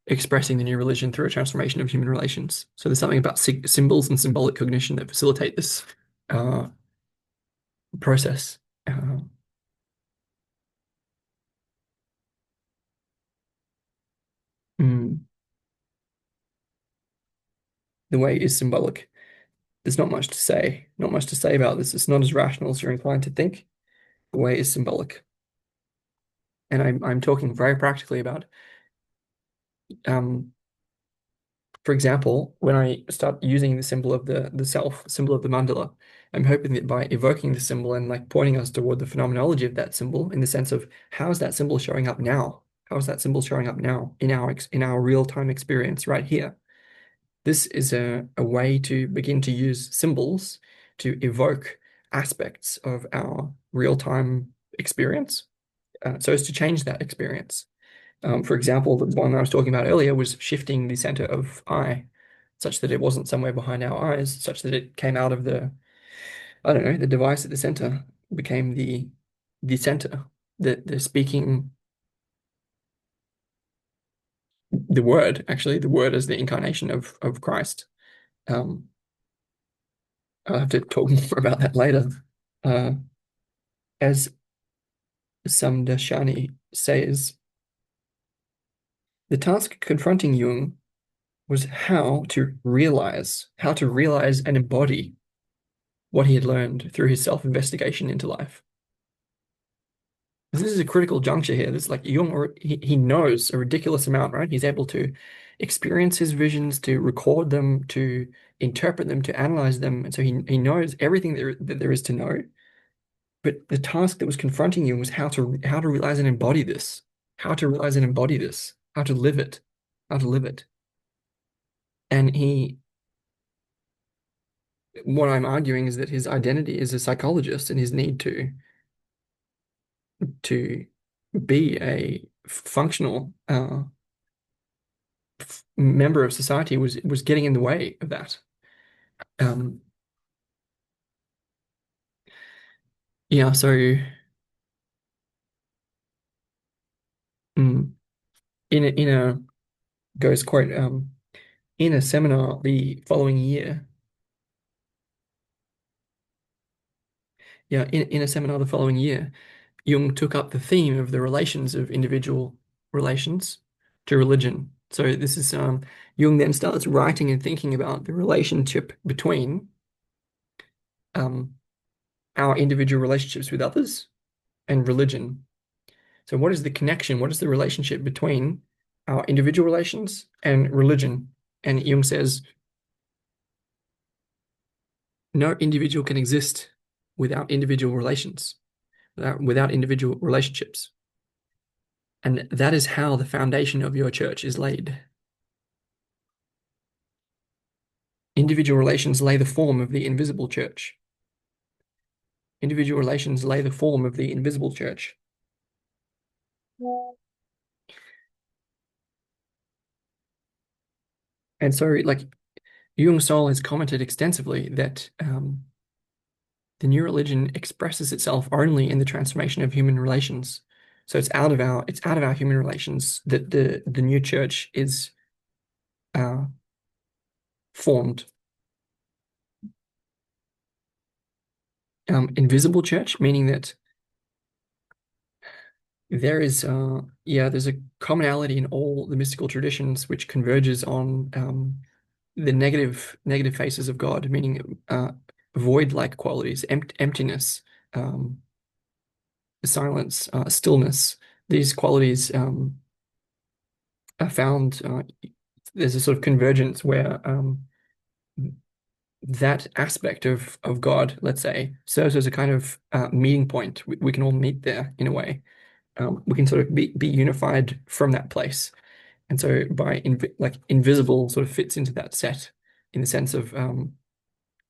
expressing the new religion through a transformation of human relations. So there's something about symbols and symbolic cognition that facilitate this uh, process. Mm, the way is symbolic. There's not much to say, not much to say about this. It's not as rational as you're inclined to think. The way is symbolic. And I'm talking very practically about, um, for example, when I start using the symbol of the self, symbol of the mandala, I'm hoping that by evoking the symbol and like pointing us toward the phenomenology of that symbol in the sense of how is that symbol showing up now? How is that symbol showing up now in our real-time experience right here? This is a way to begin to use symbols to evoke aspects of our real-time experience, so as to change that experience. For example, the one I was talking about earlier was shifting the center of I, such that it wasn't somewhere behind our eyes, such that it came out of I don't know, the device at the center became the center, the speaking, the word, actually, the word as the incarnation of Christ. Um, I'll have to talk more about that later. Uh, as Samdashani says, the task confronting Jung was how to realize and embody what he had learned through his self-investigation into life. This is a critical juncture here. This is like Jung, or he knows a ridiculous amount, right? He's able to experience his visions, to record them, to interpret them, to analyze them. And so he knows everything that there is to know. But the task that was confronting Jung was how to realize and embody this, how to realize and embody this, how to live it, how to live it. And what I'm arguing is that his identity is a psychologist and his need to be a functional member of society was getting in the way of that. Um, yeah, so mm, in a goes quote in a seminar the following year. Yeah, in a seminar the following year, Jung took up the theme of the relations of individual relations to religion. So this is Jung then starts writing and thinking about the relationship between um, our individual relationships with others and religion. So what is the connection? What is the relationship between our individual relations and religion? And Jung says no individual can exist without individual relations, without individual relationships. And that is how the foundation of your church is laid. Individual relations lay the form of the invisible church. Individual relations lay the form of the invisible church. And so, like, Jung Sol has commented extensively that the new religion expresses itself only in the transformation of human relations. So it's out of our human relations that the new church is uh, formed. Invisible church, meaning that there's a commonality in all the mystical traditions which converges on the negative faces of God, meaning void-like qualities, emptiness, um, silence, stillness. These qualities are found. There's a sort of convergence where that aspect of God, let's say, serves as a kind of meeting point. We can all meet there in a way. We can sort of be unified from that place. And so by like invisible sort of fits into that set in the sense of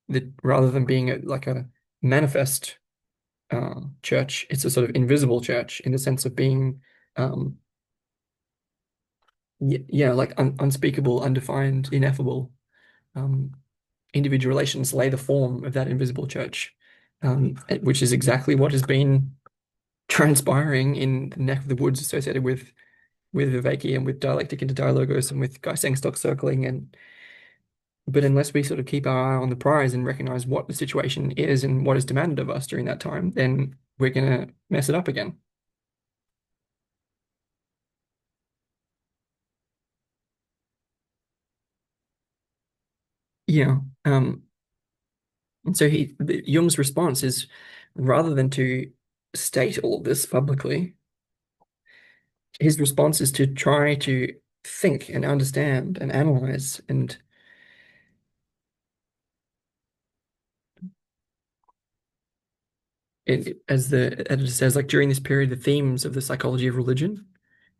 that rather than being like a manifest church, it's a sort of invisible church in the sense of being um, yeah, like unspeakable, undefined, ineffable. Um, Individual relations lay the form of that invisible church, which is exactly what has been transpiring in the neck of the woods associated with Viveki and with dialectic into dialogos and with Geistesstock circling. And but unless we sort of keep our eye on the prize and recognize what the situation is and what is demanded of us during that time, then we're gonna mess it up again. Yeah. And so Jung's response is rather than to state all of this publicly, his response is to try to think and understand and analyze and as the editor says, like during this period, the themes of the psychology of religion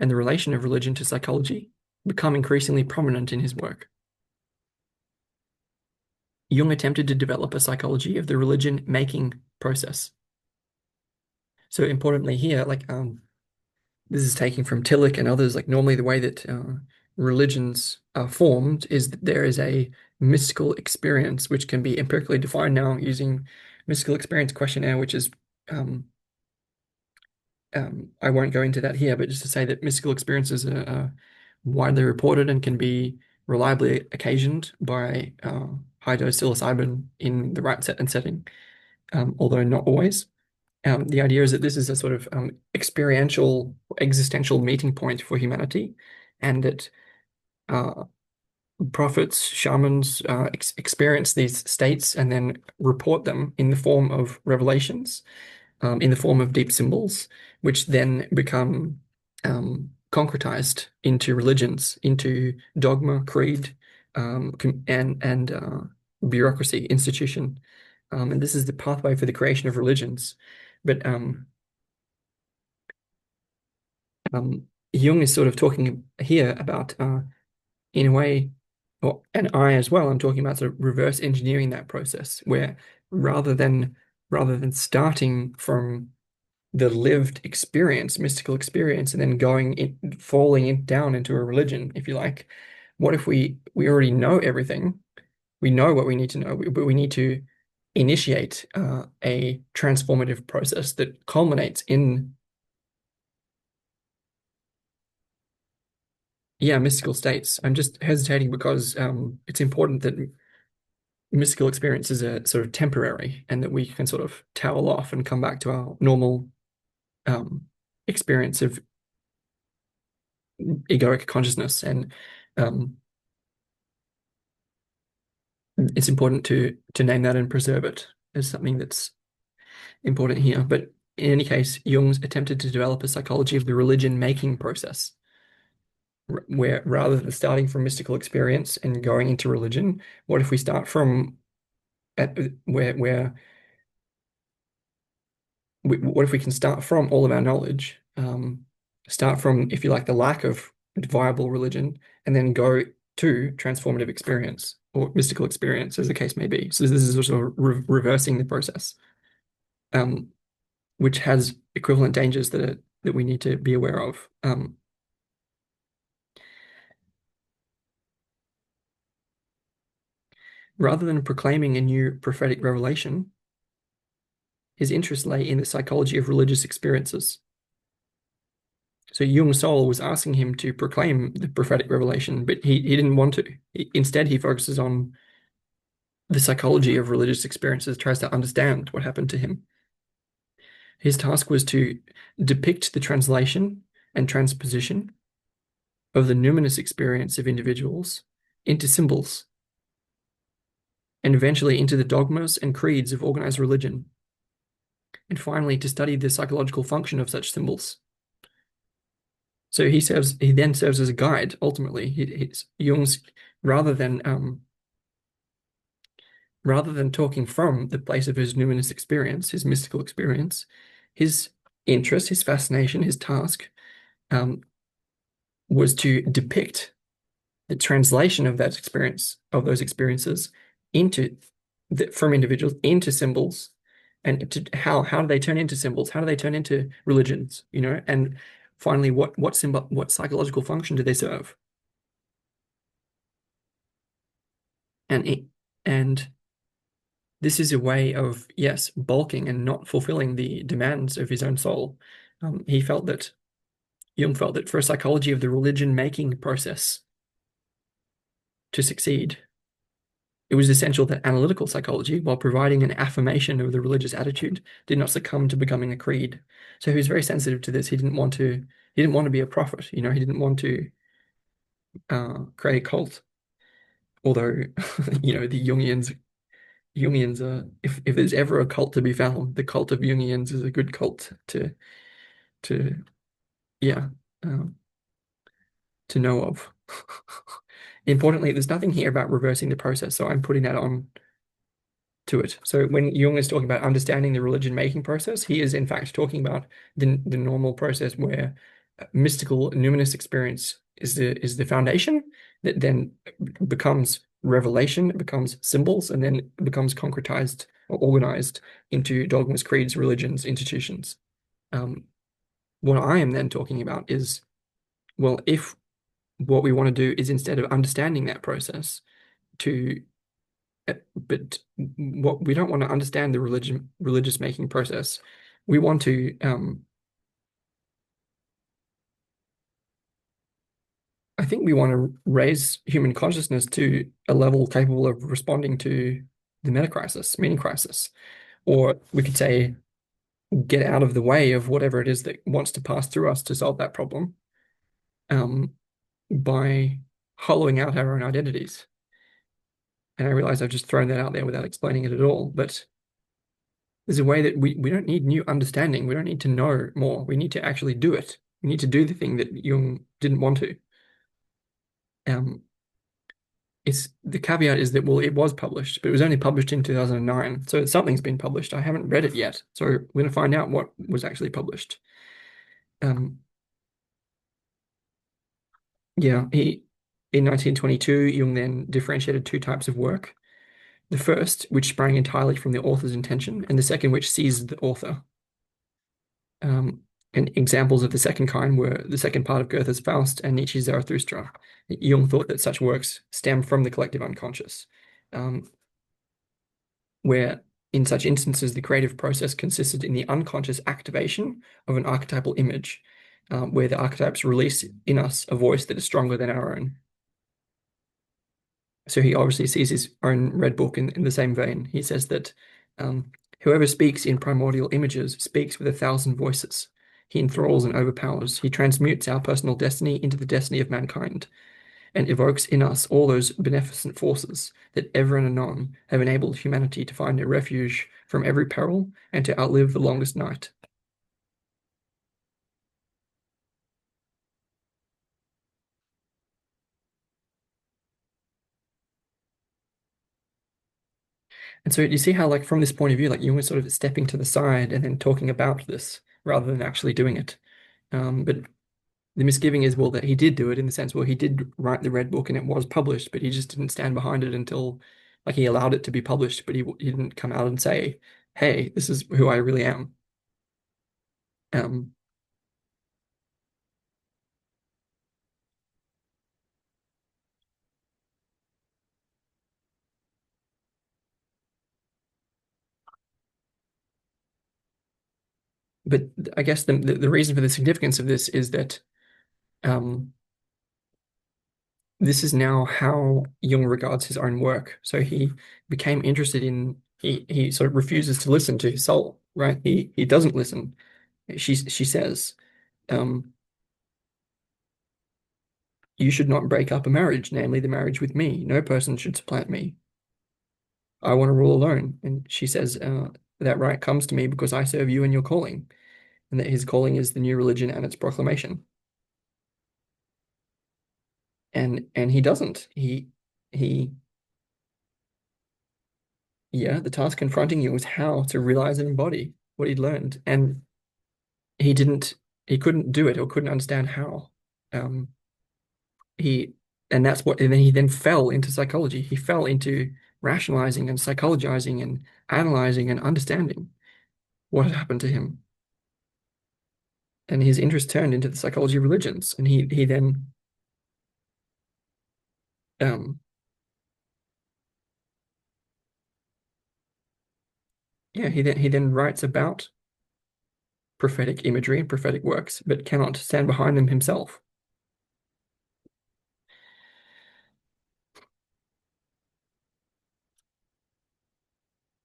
and the relation of religion to psychology become increasingly prominent in his work. Jung attempted to develop a psychology of the religion making process. So importantly here, like this is taken from Tillich and others, like normally the way that religions are formed is that there is a mystical experience which can be empirically defined now using mystical experience questionnaire, which is I won't go into that here, but just to say that mystical experiences are widely reported and can be reliably occasioned by high dose psilocybin in the right set and setting, although not always. The idea is that this is a sort of experiential, existential meeting point for humanity, and that uh, prophets, shamans experience these states and then report them in the form of revelations, in the form of deep symbols, which then become concretized into religions, into dogma, creed, and bureaucracy, institution. And this is the pathway for the creation of religions. But Jung is sort of talking here about, in a way, and I as well, I'm talking about sort of reverse engineering that process, where rather than rather than starting from the lived experience, mystical experience, and then falling down into a religion, if you like. What if we already know everything? We know what we need to know, but we need to initiate a transformative process that culminates in, yeah, mystical states. I'm just hesitating because it's important that mystical experiences are sort of temporary and that we can sort of towel off and come back to our normal um, experience of egoic consciousness. And um, it's important to name that and preserve it as something that's important here. But in any case, Jung's attempted to develop a psychology of the religion making process, where rather than starting from mystical experience and going into religion, what if we start from at where what if we can start from all of our knowledge, start from, if you like, the lack of viable religion, and then go to transformative experience or mystical experience, as the case may be. So this is sort of reversing the process, um, which has equivalent dangers that we need to be aware of. Rather than proclaiming a new prophetic revelation, his interest lay in the psychology of religious experiences. So Jung's soul was asking him to proclaim the prophetic revelation, but he didn't want to. Instead, he focuses on the psychology of religious experiences, tries to understand what happened to him. His task was to depict the translation and transposition of the numinous experience of individuals into symbols, and eventually into the dogmas and creeds of organized religion, and finally to study the psychological function of such symbols. So he then serves as a guide. Ultimately, Jung's rather than rather than talking from the place of his numinous experience, his mystical experience, his interest, his fascination, his task um, was to depict the translation of that experience, of those experiences, into from individuals into symbols, and to how do they turn into symbols? How do they turn into religions? And finally, what psychological function do they serve? And and this is a way of, yes, bulking and not fulfilling the demands of his own soul. He felt that Jung felt that for a psychology of the religion making process to succeed, it was essential that analytical psychology, while providing an affirmation of the religious attitude, did not succumb to becoming a creed. So he was very sensitive to this. He didn't want to be a prophet. He didn't want to create a cult. Although, the Jungians are, if there's ever a cult to be found, the cult of Jungians is a good cult to yeah um, to know of. Importantly, there's nothing here about reversing the process, so I'm putting that on to it. So when Jung is talking about understanding the religion making process, he is in fact talking about the normal process where mystical numinous experience is the foundation that then becomes revelation, it becomes symbols, and then it becomes concretized or organized into dogmas, creeds, religions, institutions. Um, what I am then talking about is, well, if what we want to do is, instead of understanding that process, to but what we don't want to understand the religious making process. We want to I think we want to raise human consciousness to a level capable of responding to the meta crisis, meaning crisis, or we could say get out of the way of whatever it is that wants to pass through us to solve that problem, um, by hollowing out our own identities. And I realize I've just thrown that out there without explaining it at all, but there's a way that we don't need new understanding. We don't need to know more. We need to actually do it. We need to do the thing that Jung didn't want to. Um, it's the caveat is that, well, it was published, but it was only published in 2009. So something's been published. I haven't read it yet. So we're going to find out what was actually published. Um, yeah, in 1922, Jung then differentiated two types of work. The first, which sprang entirely from the author's intention, and the second, which seized the author. Um, and examples of the second kind were the second part of Goethe's Faust and Nietzsche's Zarathustra. Jung thought that such works stem from the collective unconscious, um, where in such instances the creative process consisted in the unconscious activation of an archetypal image, where the archetypes release in us a voice that is stronger than our own. So he obviously sees his own Red Book in the same vein. He says that whoever speaks in primordial images speaks with 1,000 voices. He enthralls and overpowers. He transmutes our personal destiny into the destiny of mankind, and evokes in us all those beneficent forces that ever and anon have enabled humanity to find a refuge from every peril and to outlive the longest night. And so you see how, like, from this point of view, like, Jung was sort of stepping to the side and then talking about this rather than actually doing it. But the misgiving is, well, that he did do it in the sense, well, he did write the Red Book and it was published, but he just didn't stand behind it until, like, he allowed it to be published, but he didn't come out and say, hey, this is who I really am. Um, but I guess the reason for the significance of this is that um, this is now how Jung regards his own work. So he became interested in he sort of refuses to listen to his soul, right? He doesn't listen. She says, um, "You should not break up a marriage, namely the marriage with me. No person should supplant me. I want to rule alone." And she says, "That right comes to me because I serve you in your calling, and that his calling is the new religion and its proclamation." And he doesn't. He yeah, the task confronting you was how to realize and embody what he'd learned, and he didn't. He couldn't do it or couldn't understand how. Um, he and that's what. And then he then fell into psychology. He fell into rationalizing and psychologizing and analyzing and understanding what had happened to him. And his interest turned into the psychology of religions. And he then um, yeah, he then writes about prophetic imagery and prophetic works, but cannot stand behind them himself.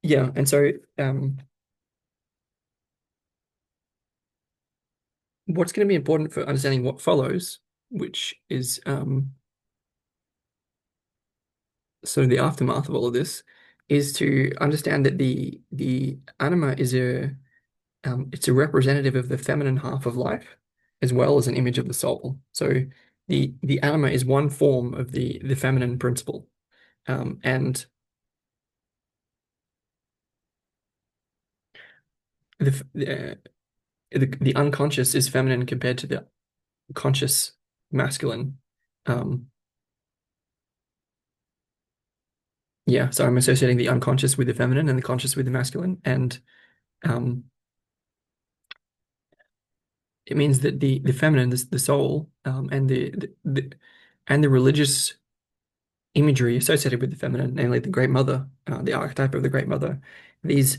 Yeah, and so what's going to be important for understanding what follows, which is sort of the aftermath of all of this, is to understand that the anima is a it's a representative of the feminine half of life, as well as an image of the soul. So the anima is one form of the feminine principle, and the unconscious is feminine compared to the conscious masculine. Um, yeah, so I'm associating the unconscious with the feminine and the conscious with the masculine, and um, it means that the feminine, the soul, and the religious imagery associated with the feminine, namely the Great Mother, the archetype of the Great Mother, these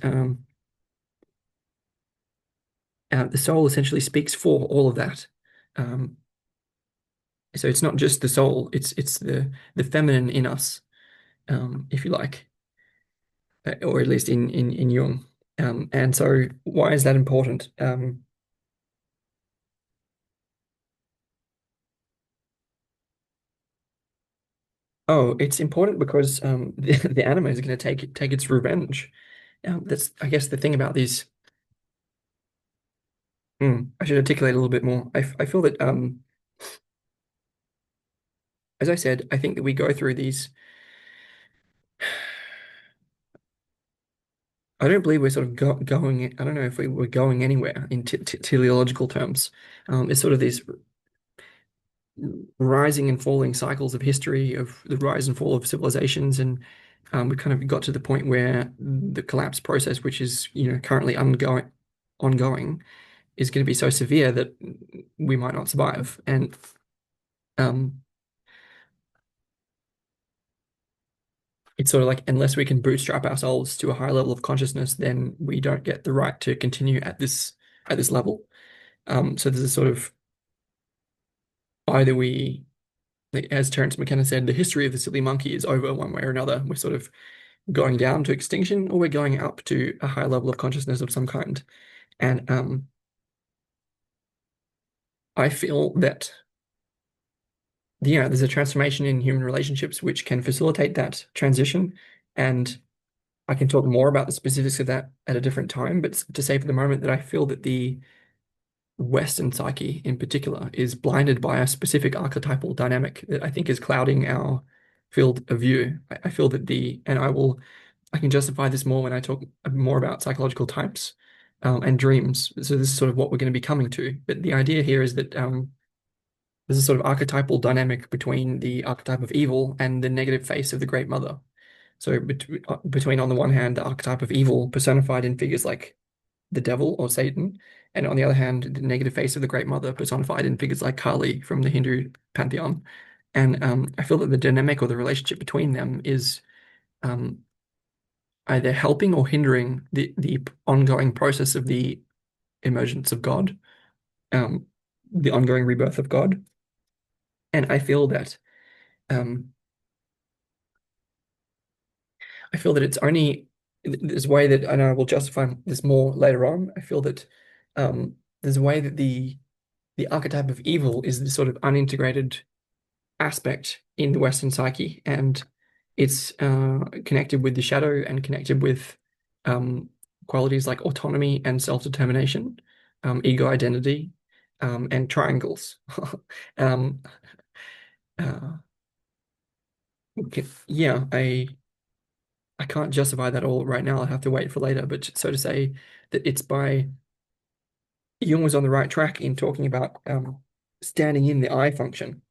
the soul essentially speaks for all of that. Um, so it's not just the soul; it's the feminine in us, if you like, or at least in Jung. And so, why is that important? Oh, it's important because the anime is going to take its revenge. That's, I guess, the thing about these. I should articulate a little bit more. I feel that, as I said, I think that we go through these. I don't believe we're sort of going. I don't know if we were going anywhere in t teleological terms. It's sort of these rising and falling cycles of history, of the rise and fall of civilizations, and we kind of got to the point where the collapse process, which is currently ongoing, is going to be so severe that we might not survive. And um, it's sort of like unless we can bootstrap ourselves to a higher level of consciousness, then we don't get the right to continue at this level. So there's a sort of either we, like, as Terence McKenna said, the history of the silly monkey is over one way or another. We're sort of going down to extinction, or we're going up to a higher level of consciousness of some kind. And I feel that there's a transformation in human relationships which can facilitate that transition. And I can talk more about the specifics of that at a different time, but to say for the moment that I feel that the Western psyche in particular is blinded by a specific archetypal dynamic that I think is clouding our field of view. I feel that and I can justify this more when I talk more about psychological types and dreams. So this is sort of what we're going to be coming to. But the idea here is that there's a sort of archetypal dynamic between the archetype of evil and the negative face of the Great Mother. So between, on the one hand, the archetype of evil personified in figures like the devil or Satan, and on the other hand, the negative face of the Great Mother personified in figures like Kali from the Hindu pantheon. And I feel that the dynamic or the relationship between them is either helping or hindering the ongoing process of the emergence of God, um, the ongoing rebirth of God. And um, I feel that it's only there's a way that, and I will justify this more later on. I feel that there's a way that the archetype of evil is this sort of unintegrated aspect in the Western psyche, and it's connected with the shadow and connected with um, qualities like autonomy and self-determination, ego identity, and triangles. Um, uh, okay, yeah, I can't justify that all right now. I'll have to wait for later. But so to say that it's by Jung was on the right track in talking about standing in the I function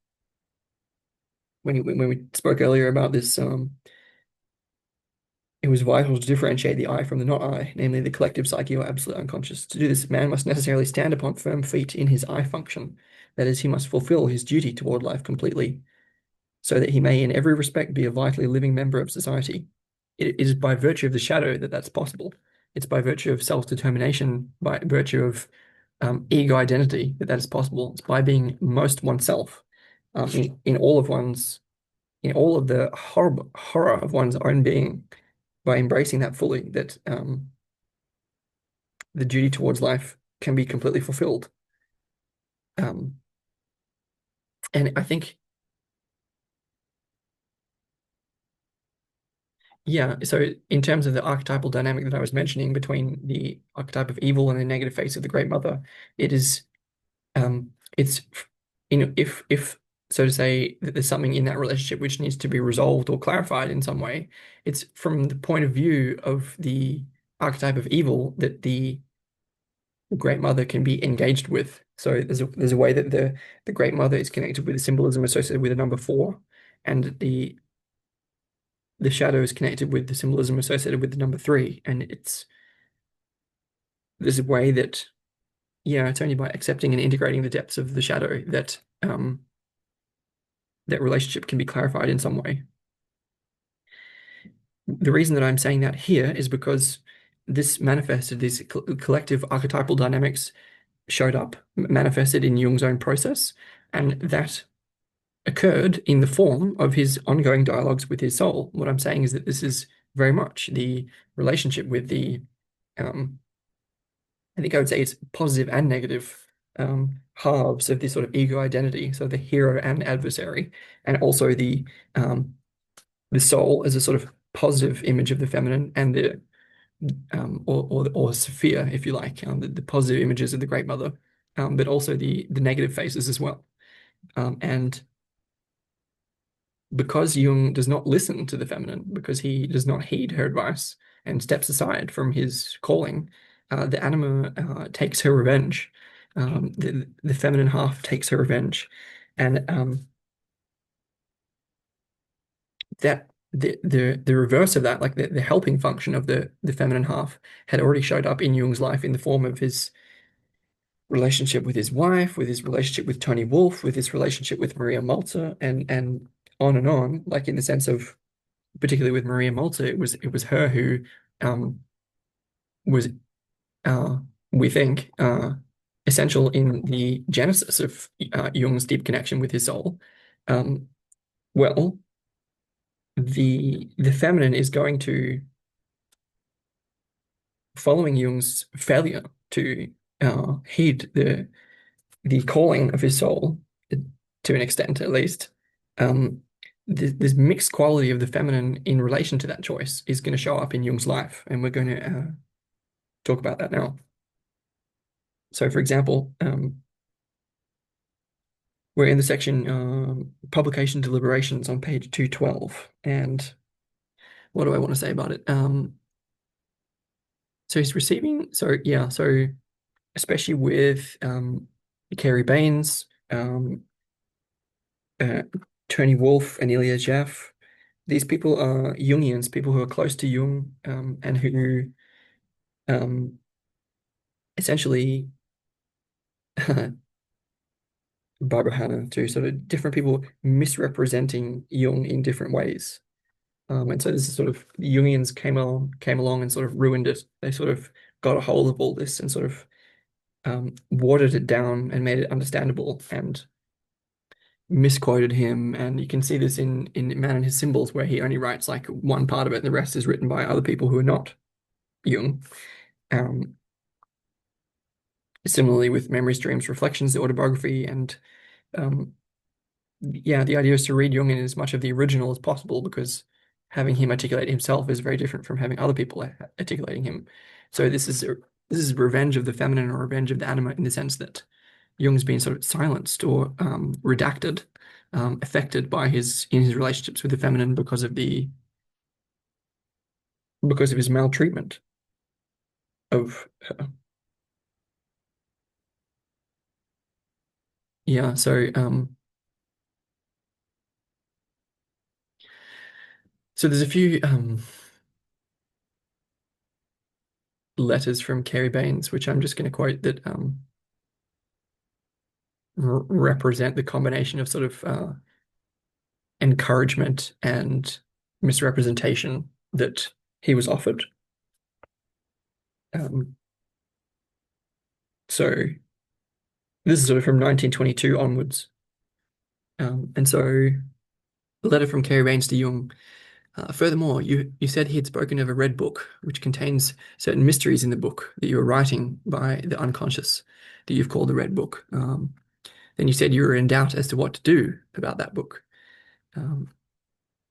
when we spoke earlier about this. It was vital to differentiate the I from the not I, namely the collective psyche or absolute unconscious. To do this, man must necessarily stand upon firm feet in his I function. That is, he must fulfill his duty toward life completely, so that he may in every respect be a vitally living member of society. It is by virtue of the shadow that that's possible. It's by virtue of self-determination, by virtue of ego identity that that is possible. It's by being most oneself in all of in all of the horror of one's own being, by embracing that fully, that the duty towards life can be completely fulfilled. Um, and I think, yeah, so in terms of the archetypal dynamic that I was mentioning between the archetype of evil and the negative face of the Great Mother, it is, it's, if so to say that there's something in that relationship which needs to be resolved or clarified in some way, it's from the point of view of the archetype of evil that the Great Mother can be engaged with. So there's a way that the Great Mother is connected with the symbolism associated with the number four, and the shadow is connected with the symbolism associated with the number three. And there's a way that, yeah, it's only by accepting and integrating the depths of the shadow that that relationship can be clarified in some way. The reason that I'm saying that here is because this manifested, these collective archetypal dynamics showed up, manifested in Jung's own process, and that occurred in the form of his ongoing dialogues with his soul. What I'm saying is that this is very much the relationship with um, I think I would say it's positive and negative halves of this sort of ego identity. So the hero and adversary, and also the soul as a sort of positive image of the feminine, and the or Sophia, if you like, the positive images of the Great Mother, but also the negative faces as well. And because Jung does not listen to the feminine, because he does not heed her advice and steps aside from his calling, the anima takes her revenge. The feminine half takes her revenge, and that the reverse of that, like the helping function of the feminine half, had already showed up in Jung's life in the form of his relationship with his wife, with his relationship with Tony Wolff, with his relationship with Maria Malta, and on and on. Like in the sense of, particularly with Maria Malta, it was her who was uh, we think essential in the genesis of Jung's deep connection with his soul. Um, well, the feminine is going to, following Jung's failure to heed the calling of his soul, to an extent at least, this mixed quality of the feminine in relation to that choice is going to show up in Jung's life, and we're going to talk about that now. So, for example, we're in the section publication deliberations on page 212, and what do I want to say about it? So he's receiving, so yeah, so especially with Carrie Baines, uh, Tony Wolff, and Ilya Jaff. These people are Jungians, people who are close to Jung, and who essentially Barbara Hanna too, sort of different people misrepresenting Jung in different ways. And so this is sort of the Jungians came along and sort of ruined it. They sort of got a hold of all this and sort of watered it down and made it understandable and misquoted him. And you can see this in Man and His Symbols, where he only writes like one part of it, and the rest is written by other people who are not Jung. Um, Similarly with Memories, Dreams, Reflections, the autobiography, and um, yeah, the idea is to read Jung in as much of the original as possible because having him articulate himself is very different from having other people articulating him. So this is revenge of the feminine or revenge of the animate in the sense that Jung's been sort of silenced or redacted, affected by his relationships with the feminine because of his maltreatment of her. Yeah, so there's a few letters from Carrie Baines, which I'm just going to quote that represent the combination of sort of encouragement and misrepresentation that he was offered. Um, so this is sort of from 1922 onwards. And so the letter from Carrie Baines to Jung. Furthermore, you said he had spoken of a red book, which contains certain mysteries in the book that you were writing by the unconscious, that you've called the red book. Then you said you were in doubt as to what to do about that book. Um,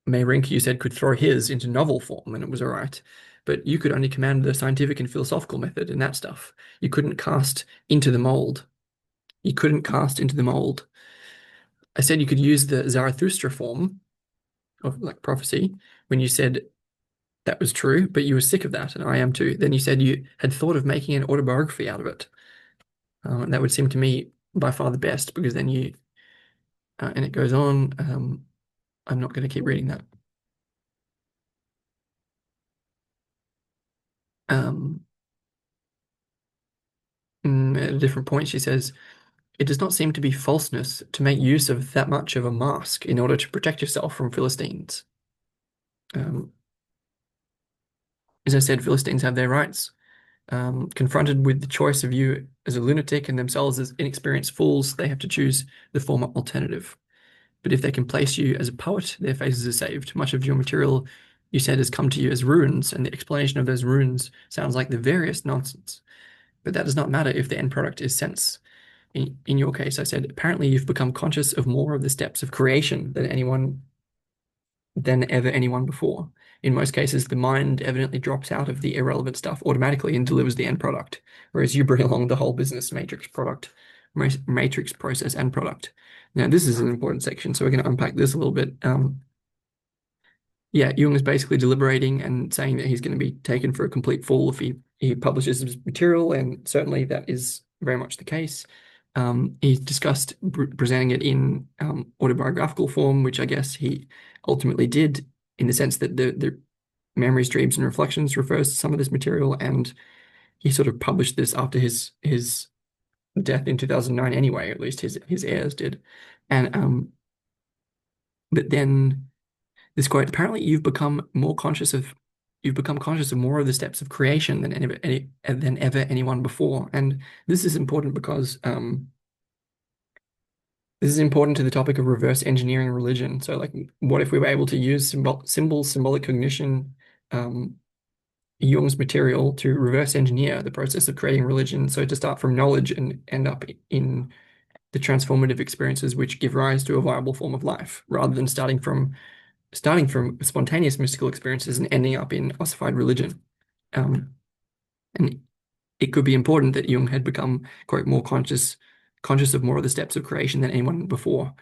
Meyrink, you said, could throw his into novel form and it was all right. But you could only command the scientific and philosophical method and that stuff. You couldn't cast into the mold. You couldn't cast into the mold. I said you could use the Zarathustra form of like prophecy when you said that was true, but you were sick of that, and I am too. Then you said you had thought of making an autobiography out of it. And that would seem to me by far the best because then and it goes on. I'm not going to keep reading that. Um, at a different point, she says, it does not seem to be falseness to make use of that much of a mask in order to protect yourself from Philistines. Um, as I said, Philistines have their rights. Confronted with the choice of you as a lunatic and themselves as inexperienced fools, they have to choose the former alternative. But if they can place you as a poet, their faces are saved. Much of your material, you said, has come to you as runes, and the explanation of those runes sounds like the veriest nonsense. But that does not matter if the end product is sense. In your case, I said, apparently you've become conscious of more of the steps of creation than ever anyone before. In most cases, the mind evidently drops out of the irrelevant stuff automatically and delivers the end product, whereas you bring along the whole business matrix product, matrix process and product. Now, this is an important section, so we're going to unpack this a little bit. Yeah, Jung is basically deliberating and saying that he's going to be taken for a complete fool if he publishes his material, and certainly that is very much the case. He's discussed presenting it in autobiographical form, which I guess he ultimately did, in the sense that the Memories, Dreams, and Reflections refers to some of this material, and he sort of published this after his death in 2009 anyway, at least his heirs did. And but then this quote, apparently you've become conscious of more of the steps of creation than ever anyone before. And this is important because this is important to the topic of reverse engineering religion. So, like, what if we were able to use symbolic cognition, Jung's material to reverse engineer the process of creating religion? So, to start from knowledge and end up in the transformative experiences which give rise to a viable form of life, rather than starting from spontaneous mystical experiences and ending up in ossified religion. And it could be important that Jung had become, quote, more conscious of more of the steps of creation than anyone before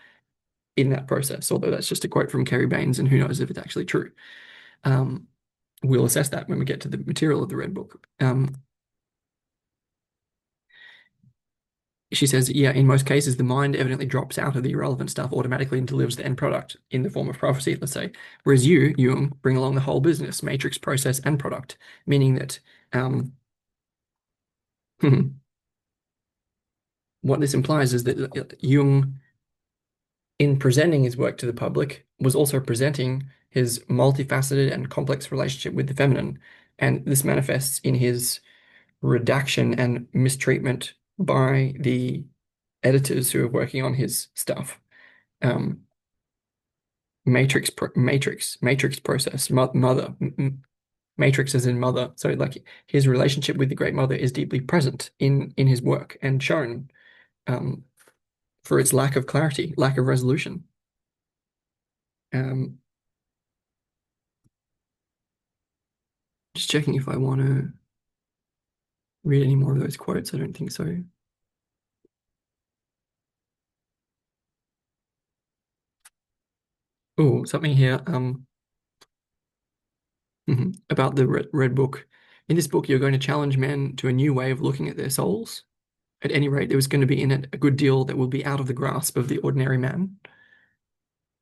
in that process, although that's just a quote from Carrie Baines, and who knows if it's actually true. We'll assess that when we get to the material of the Red Book. She says, yeah, in most cases, the mind evidently drops out of the irrelevant stuff automatically and delivers the end product in the form of prophecy, let's say. Whereas you, Jung, bring along the whole business, matrix, process, and product, meaning that what this implies is that Jung, in presenting his work to the public, was also presenting his multifaceted and complex relationship with the feminine. And this manifests in his redaction and mistreatment by the editors who are working on his stuff. Um, matrix process, mother, matrix as in mother. So like his relationship with the Great Mother is deeply present in his work and shown um, for its lack of clarity, lack of resolution. Um, just checking if I want to read any more of those quotes. I don't think so. Oh, something here. About the Red Book. In this book, you're going to challenge men to a new way of looking at their souls. At any rate, there was going to be in it a good deal that will be out of the grasp of the ordinary man.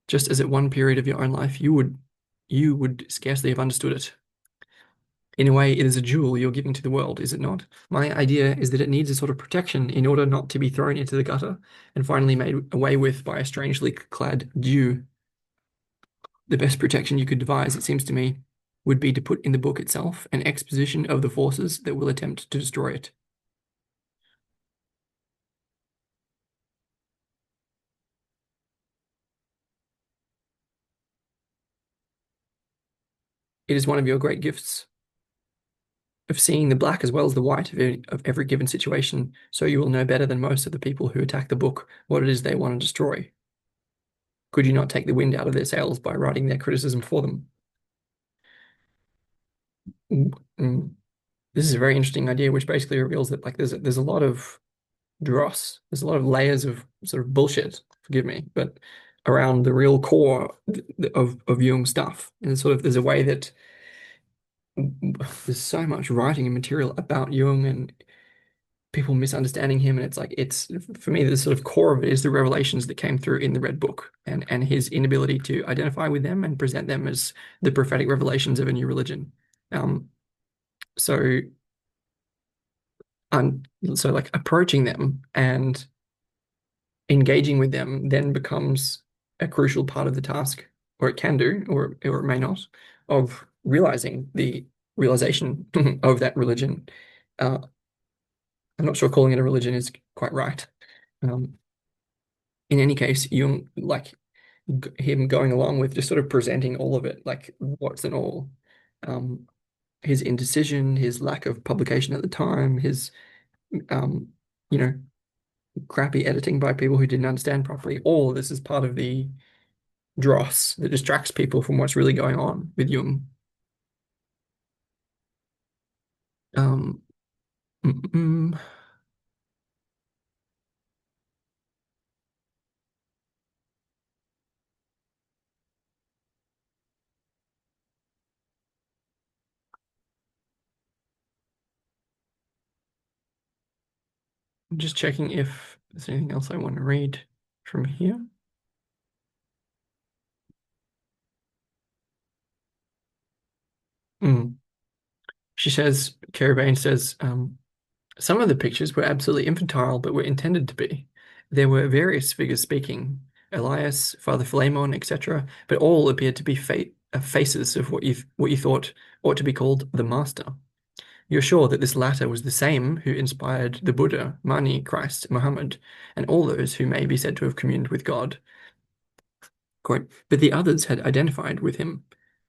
Just as at one period of your own life you would scarcely have understood it. In a way, it is a jewel you're giving to the world, is it not? My idea is that it needs a sort of protection in order not to be thrown into the gutter and finally made away with by a strangely clad Jew. The best protection you could devise, it seems to me, would be to put in the book itself an exposition of the forces that will attempt to destroy it. It is one of your great gifts of seeing the black as well as the white of every given situation, so you will know better than most of the people who attack the book what it is they want to destroy. Could you not take the wind out of their sails by writing their criticism for them? Mm. This is a very interesting idea, which basically reveals that like there's a lot of dross, there's a lot of layers of sort of bullshit, forgive me, but around the real core of Jung stuff. And sort of there's a way that there's so much writing and material about Jung and people misunderstanding him, and it's like it's for me the sort of core of it is the revelations that came through in the Red Book and his inability to identify with them and present them as the prophetic revelations of a new religion. Um, so so like approaching them and engaging with them then becomes a crucial part of the task, or it can do, or it may not, of realizing the realization of that religion. Uh, I'm not sure calling it a religion is quite right. Um, in any case, Jung, like him going along with just sort of presenting all of it, like what's in all, um, his indecision, his lack of publication at the time, his, um, you know, crappy editing by people who didn't understand properly. All of this is part of the dross that distracts people from what's really going on with Jung. Um, mm, mm, I'm just checking if there's anything else I want to read from here. Mm. She says, Carrie Bain says, some of the pictures were absolutely infantile, but were intended to be. There were various figures speaking, Elias, Father Philemon, etc., but all appeared to be faces of what you thought ought to be called the Master. You're sure that this latter was the same who inspired the Buddha, Mani, Christ, Muhammad, and all those who may be said to have communed with God. Quote, but the others had identified with him.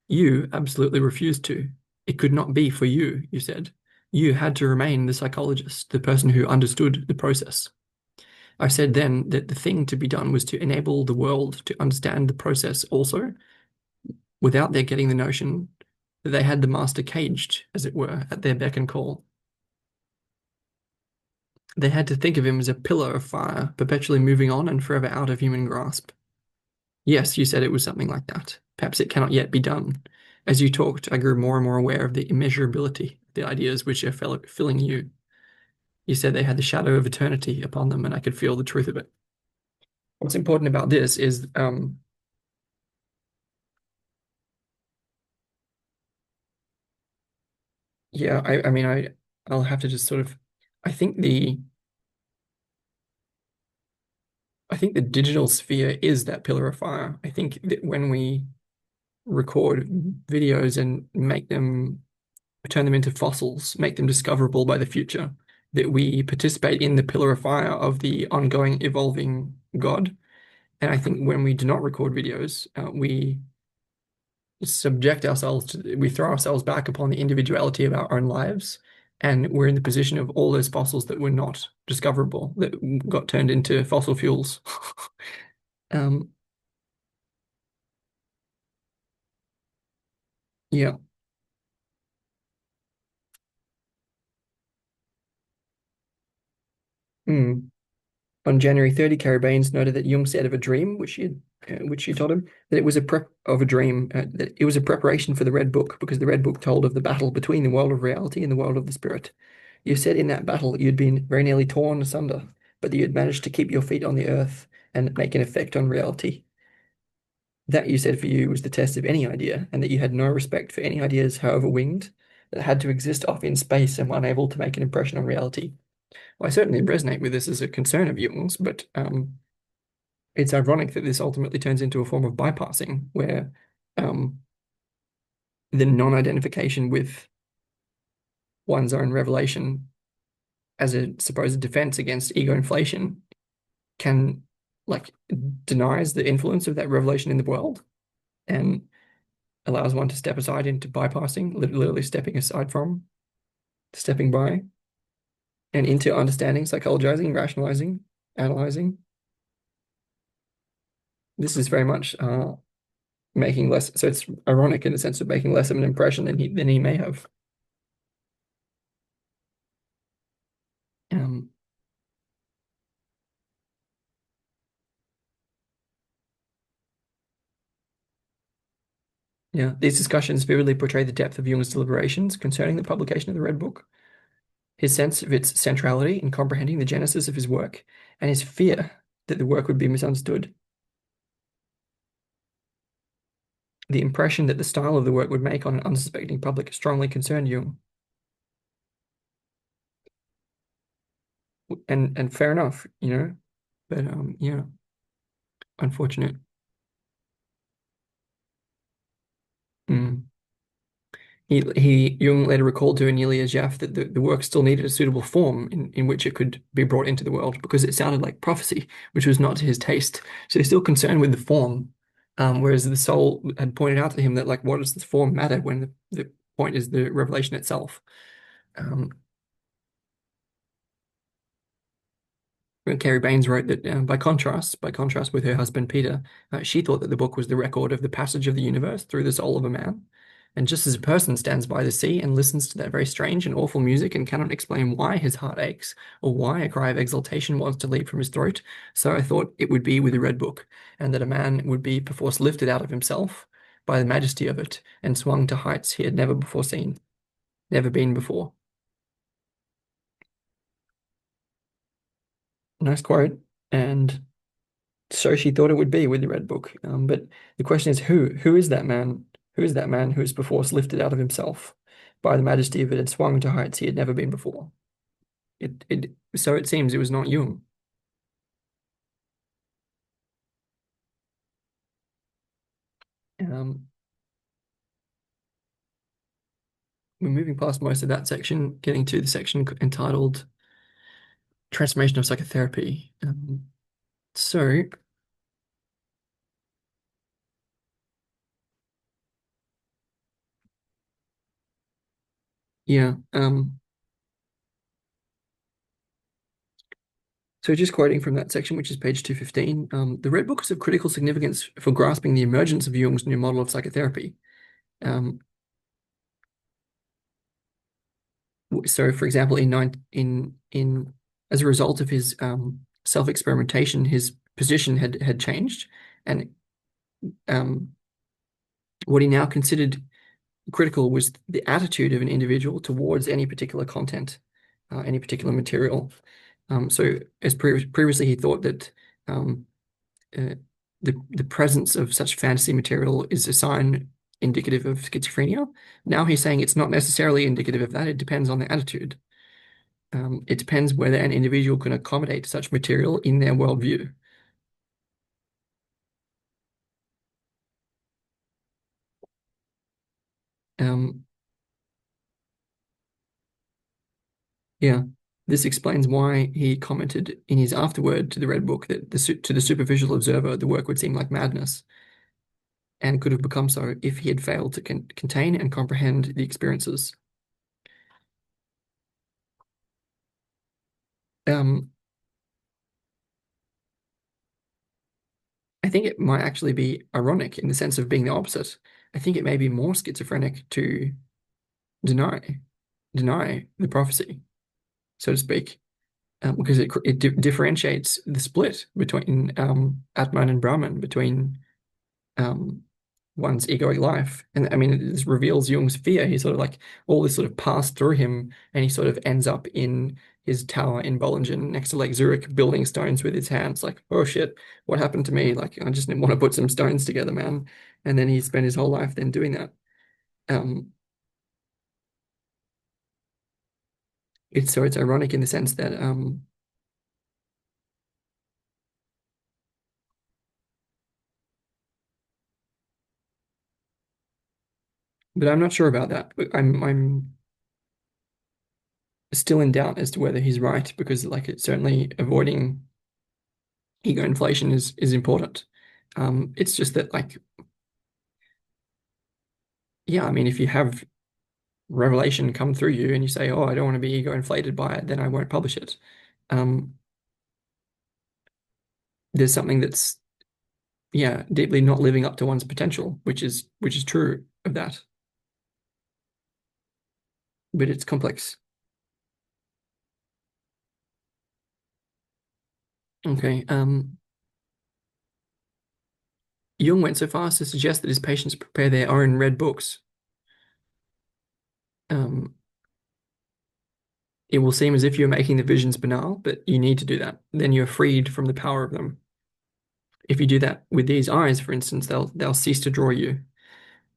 You absolutely refused to. It could not be for you, you said. You had to remain the psychologist, the person who understood the process. I said then that the thing to be done was to enable the world to understand the process also, without their getting the notion that they had the master caged, as it were, at their beck and call. They had to think of him as a pillar of fire, perpetually moving on and forever out of human grasp. Yes, you said it was something like that. Perhaps it cannot yet be done. As you talked, I grew more and more aware of the immeasurability of the ideas which are filling you. You said they had the shadow of eternity upon them, and I could feel the truth of it. What's important about this is, yeah, I mean, I'll have to just sort of, I think the, I think the digital sphere is that pillar of fire. I think that when we record videos and make them, turn them into fossils, make them discoverable by the future, that we participate in the pillar of fire of the ongoing, evolving God. And I think when we do not record videos, we subject ourselves to, we throw ourselves back upon the individuality of our own lives. And we're in the position of all those fossils that were not discoverable, that got turned into fossil fuels. Um, yeah. Mm. On January 30, Carrie Baines noted that Jung said of a dream, which she told him, that it was a prep of a dream, that it was a preparation for the Red Book, because the Red Book told of the battle between the world of reality and the world of the spirit. You said in that battle you'd been very nearly torn asunder, but that you'd managed to keep your feet on the earth and make an effect on reality. That, you said, for you was the test of any idea, and that you had no respect for any ideas, however winged, that had to exist off in space and were unable to make an impression on reality. Well, I certainly resonate with this as a concern of Jung's, but it's ironic that this ultimately turns into a form of bypassing, where um, the non-identification with one's own revelation as a supposed defense against ego inflation can, like, denies the influence of that revelation in the world and allows one to step aside into bypassing, literally stepping aside from, stepping by, and into understanding, psychologizing, rationalizing, analyzing. This is very much making less. So it's ironic in the sense of making less of an impression than he may have. Um, yeah, these discussions vividly portray the depth of Jung's deliberations concerning the publication of the Red Book, his sense of its centrality in comprehending the genesis of his work, and his fear that the work would be misunderstood. The impression that the style of the work would make on an unsuspecting public strongly concerned Jung. And fair enough, but yeah, unfortunate. Mm. Jung later recalled to Amelia Jaff that the work still needed a suitable form in which it could be brought into the world because it sounded like prophecy, which was not to his taste. So he's still concerned with the form, whereas the soul had pointed out to him that, like, what does the form matter when the point is the revelation itself? Um, Carrie Baines wrote that, by contrast with her husband Peter, she thought that the book was the record of the passage of the universe through the soul of a man. And just as a person stands by the sea and listens to that very strange and awful music and cannot explain why his heart aches or why a cry of exultation wants to leap from his throat, so I thought it would be with the Red Book, and that a man would be perforce lifted out of himself by the majesty of it and swung to heights he had never before seen, never been before. Nice quote. And so she thought it would be with the Red Book. But the question is, who is that man? Who is that man who is perforce lifted out of himself by the majesty of it and swung to heights he had never been before? So it seems it was not Jung. Um, we're moving past most of that section, getting to the section entitled Transformation of Psychotherapy. So yeah, so just quoting from that section, which is page 215, the Red Book is of critical significance for grasping the emergence of Jung's new model of psychotherapy. Um, so, for example, in as a result of his self-experimentation, his position had changed, and um, what he now considered critical was the attitude of an individual towards any particular content, any particular material. So, as previously, he thought that um, uh, the presence of such fantasy material is a sign indicative of schizophrenia. Now he's saying it's not necessarily indicative of that. It depends on the attitude. It depends whether an individual can accommodate such material in their worldview. Um, yeah. This explains why he commented in his afterword to the Red Book that to the superficial observer, the work would seem like madness, and could have become so if he had failed to contain and comprehend the experiences. Um, I think it might actually be ironic in the sense of being the opposite. I think it may be more schizophrenic to deny deny the prophecy, so to speak, because it differentiates the split between Atman and Brahman, between um, one's egoic life. And I mean, it reveals Jung's fear. He sort of like all this sort of passed through him, and he sort of ends up in his tower in Bollingen next to Lake Zurich, building stones with his hands. Like, oh shit, what happened to me? Like, I just want to put some stones together, man. And then he spent his whole life then doing that. Um, it's ironic in the sense that but I'm not sure about that. I'm still in doubt as to whether he's right because like it's certainly avoiding ego inflation is important. It's just that like yeah, I mean if you have revelation come through you and you say, oh, I don't want to be ego inflated by it, then I won't publish it. Um, there's something that's yeah, deeply not living up to one's potential, which is true of that, but it's complex. Okay. Jung went so far as to suggest that his patients prepare their own red books. Um, it will seem as if you're making the visions banal, but you need to do that. Then you're freed from the power of them. If you do that with these eyes, for instance, they'll cease to draw you.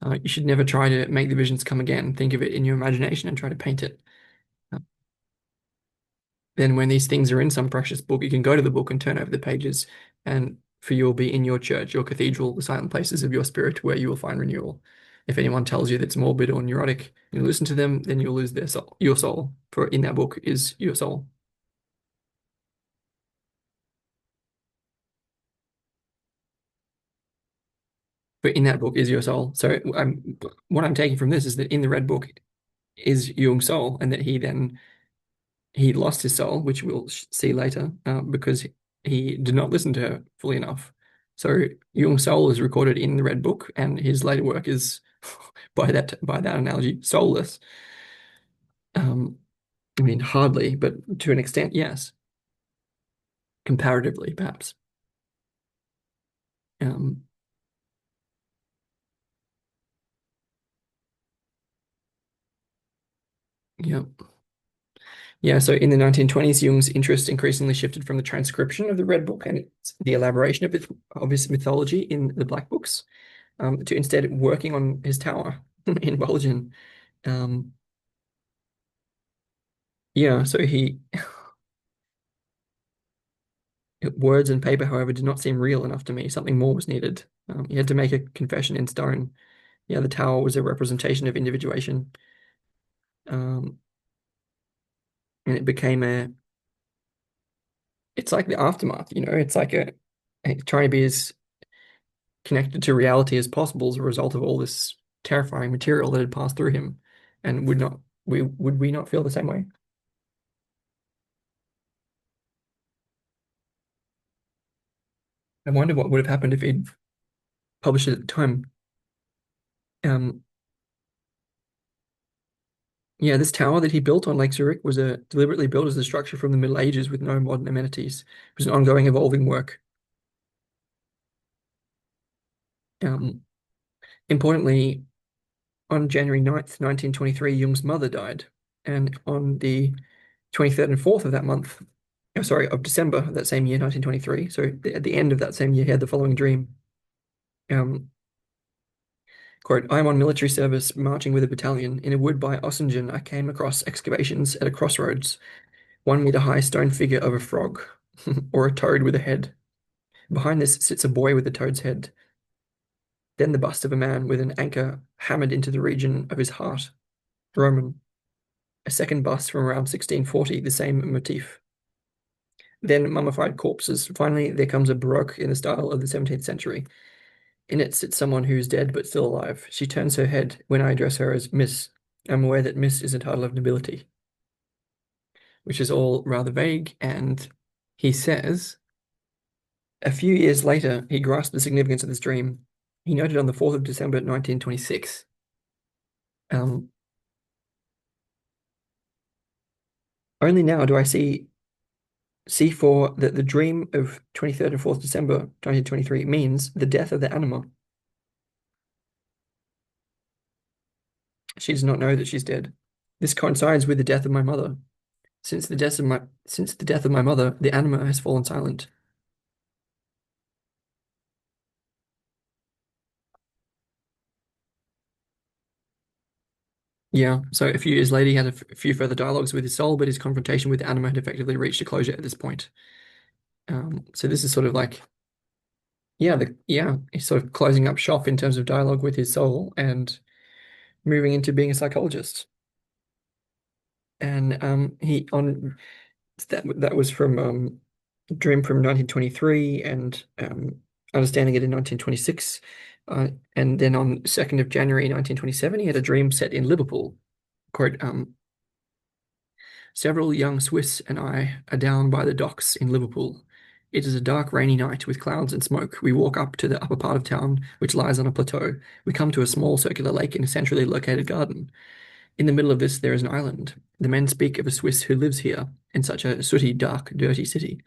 You should never try to make the visions come again. Think of it in your imagination and try to paint it. Uh, then, when these things are in some precious book, you can go to the book and turn over the pages, and for you will be in your church, your cathedral, the silent places of your spirit, where you will find renewal. If anyone tells you that's morbid or neurotic, you listen to them, then you'll lose their soul, your soul. For in that book is your soul. But in that book is your soul. So what I'm taking from this is that in the red book is Jung's soul, and that he lost his soul, which we'll see later, because he did not listen to her fully enough. So Jung's soul is recorded in the red book, and his later work is, by that analogy, soulless. Um, I mean, hardly, but to an extent, yes, comparatively, perhaps. Um, yeah. Yeah, so in the 1920s, Jung's interest increasingly shifted from the transcription of the Red Book and the elaboration of his mythology in the Black Books, to instead working on his tower in Belgium. Um, yeah, so words and paper, however, did not seem real enough to me. Something more was needed. He had to make a confession in stone. Yeah, the tower was a representation of individuation, um, and it became it's like the aftermath, it's like trying to be as connected to reality as possible as a result of all this terrifying material that had passed through him. And would we not feel the same way? I wonder what would have happened if he'd published it at the time. Um, yeah, this tower that he built on Lake Zurich was deliberately built as a structure from the Middle Ages with no modern amenities. It was an ongoing, evolving work. Um, importantly, on January 9th, 1923, Jung's mother died. And on the 23rd and 4th of that month, oh, sorry, of December of that same year, 1923. So at the end of that same year, he had the following dream. Um, quote, I am on military service marching with a battalion. In a wood by Ossingen, I came across excavations at a crossroads, 1 meter high stone figure of a frog, or a toad with a head. Behind this sits a boy with a toad's head. Then the bust of a man with an anchor hammered into the region of his heart. Roman. a second bust from around 1640, the same motif. Then mummified corpses. Finally, there comes a Baroque in the style of the 17th century. In it sits someone who is dead but still alive. She turns her head when I address her as Miss. I'm aware that Miss is a title of nobility, which is all rather vague. And he says, a few years later, he grasped the significance of this dream. He noted on the 4th of December, 1926. Um, Only now do I see for that the dream of 23rd and 4th December 1923 means the death of the anima. She does not know that she's dead. This coincides with the death of my mother. Since the death of my mother, the anima has fallen silent. Yeah, so a few years later, he had a few further dialogues with his soul, but his confrontation with the anima had effectively reached a closure at this point. So this is sort of like, he's sort of closing up shop in terms of dialogue with his soul and moving into being a psychologist. And he on that was from Dream from 1923 and Understanding It in 1926. And then on 2nd of January 1927, he had a dream set in Liverpool. Quote, several young Swiss and I are down by the docks in Liverpool. It is a dark, rainy night with clouds and smoke. We walk up to the upper part of town, which lies on a plateau. We come to a small circular lake in a centrally located garden. In the middle of this, there is an island. The men speak of a Swiss who lives here, in such a sooty, dark, dirty city.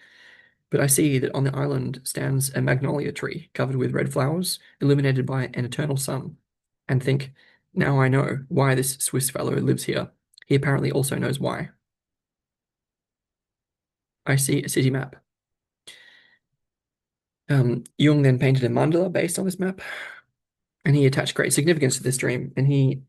But I see that on the island stands a magnolia tree covered with red flowers, illuminated by an eternal sun, and think, now I know why this Swiss fellow lives here. He apparently also knows why. I see a city map. Jung then painted a mandala based on this map, and he attached great significance to this dream. And he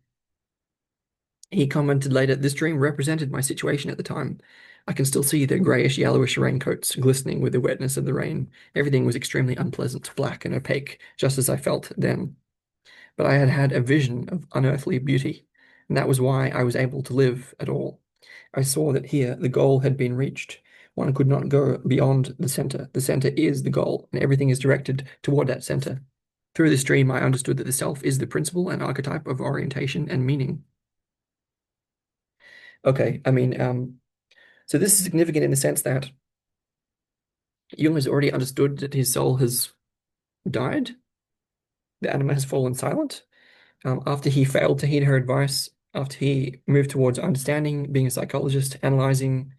commented later, this dream represented my situation at the time. I can still see the greyish yellowish raincoats glistening with the wetness of the rain. Everything was extremely unpleasant, black and opaque, just as I felt then. But I had had a vision of unearthly beauty, and that was why I was able to live at all. I saw that here the goal had been reached. One could not go beyond the center. The center is the goal, and everything is directed toward that center. Through this dream, I understood that the self is the principle and archetype of orientation and meaning. Okay, I mean, so this is significant in the sense that Jung has already understood that his soul has died. The anima has fallen silent. After he failed to heed her advice, after he moved towards understanding, being a psychologist, analyzing,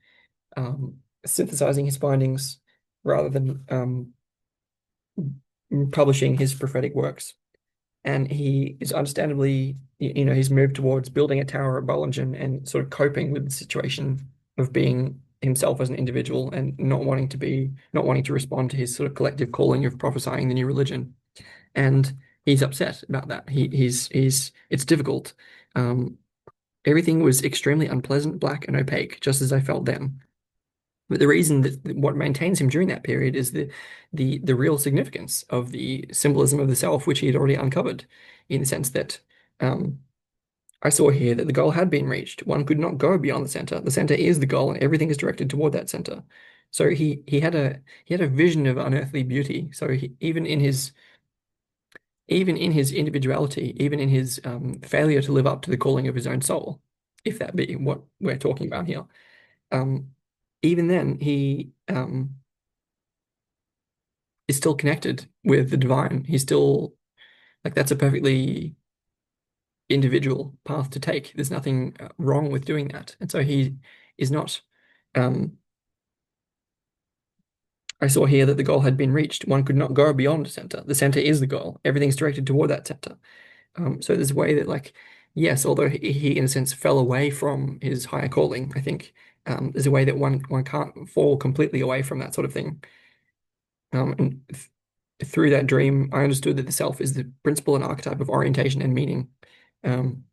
synthesizing his findings, rather than publishing his prophetic works. And he is understandably, he's moved towards building a tower at Bollingen and sort of coping with the situation of being himself as an individual and not wanting to respond to his sort of collective calling of prophesying the new religion. And he's upset about that. It's difficult. Everything was extremely unpleasant, black and opaque, just as I felt then. But the reason that what maintains him during that period is the real significance of the symbolism of the self, which he had already uncovered, in the sense that I saw here that the goal had been reached. One could not go beyond the center. The center is the goal, and everything is directed toward that center. So he had a vision of unearthly beauty. So even in his individuality, even in his failure to live up to the calling of his own soul, if that be what we're talking about here. Um, Even then, he is still connected with the divine. He's still like that's a perfectly individual path to take. There's nothing wrong with doing that. And so he is not. I saw here that the goal had been reached. One could not go beyond the center. The center is the goal. Everything's directed toward that center. So there's a way that, like, yes, although he in a sense fell away from his higher calling, I think there's a way that one can't fall completely away from that sort of thing. And through that dream, I understood that the self is the principle and archetype of orientation and meaning. Um,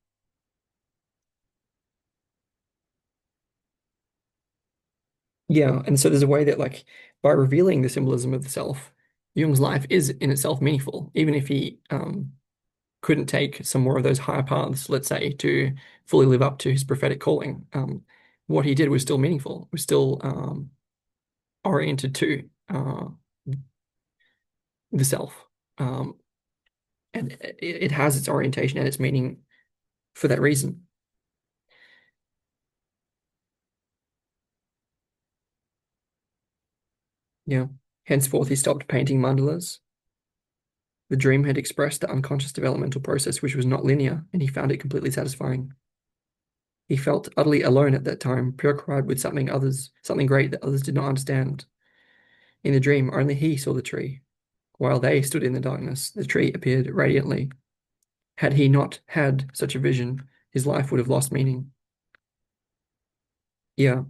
yeah, and so there's a way that, like, by revealing the symbolism of the self, Jung's life is in itself meaningful, even if he couldn't take some more of those higher paths, let's say, to fully live up to his prophetic calling, what he did was still meaningful, was still oriented to the self. Um, and it has its orientation and its meaning for that reason. Yeah. Henceforth, he stopped painting mandalas. The dream had expressed the unconscious developmental process, which was not linear, and he found it completely satisfying. He felt utterly alone at that time, preoccupied with something great that others did not understand. In the dream, only he saw the tree. While they stood in the darkness, the tree appeared radiantly. Had he not had such a vision, his life would have lost meaning. Yeah,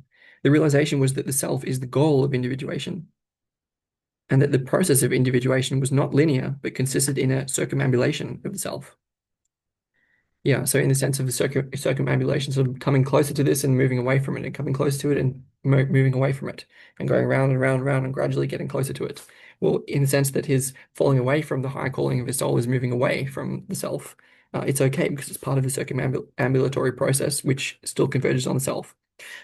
the realization was that the self is the goal of individuation, and that the process of individuation was not linear, but consisted in a circumambulation of the self. Yeah, so in the sense of the circumambulation, sort of coming closer to this and moving away from it, and coming close to it and moving away from it, and going round and round and round and gradually getting closer to it. Well, in the sense that his falling away from the high calling of his soul is moving away from the self, it's okay because it's part of the circumambulatory process, which still converges on the self.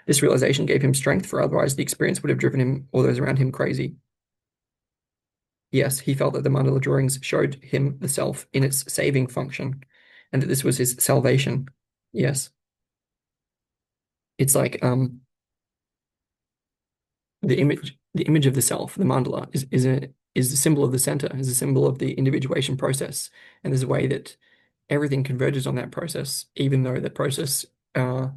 This realization gave him strength, for otherwise the experience would have driven him or those around him crazy. Yes, he felt that the mandala drawings showed him the self in its saving function, and that this was his salvation. Yes, it's like the image of the self, the mandala, is the symbol of the center, is a symbol of the individuation process, and there's a way that everything converges on that process, even though the process uh,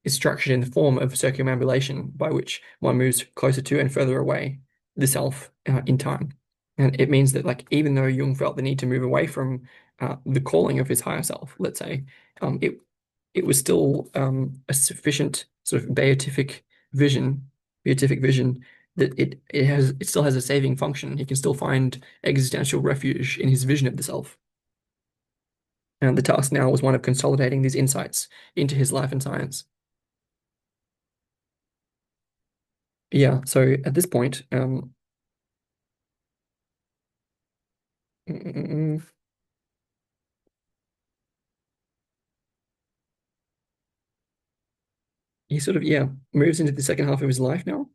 is structured in the form of circumambulation, by which one moves closer to and further away the self in time. And it means that, like, even though Jung felt the need to move away from the calling of his higher self, let's say, it was still a sufficient sort of beatific vision that it still has a saving function. He can still find existential refuge in his vision of the self. And the task now was one of consolidating these insights into his life and science. Yeah, so at this point, mm, he sort of, yeah, moves into the second half of his life now.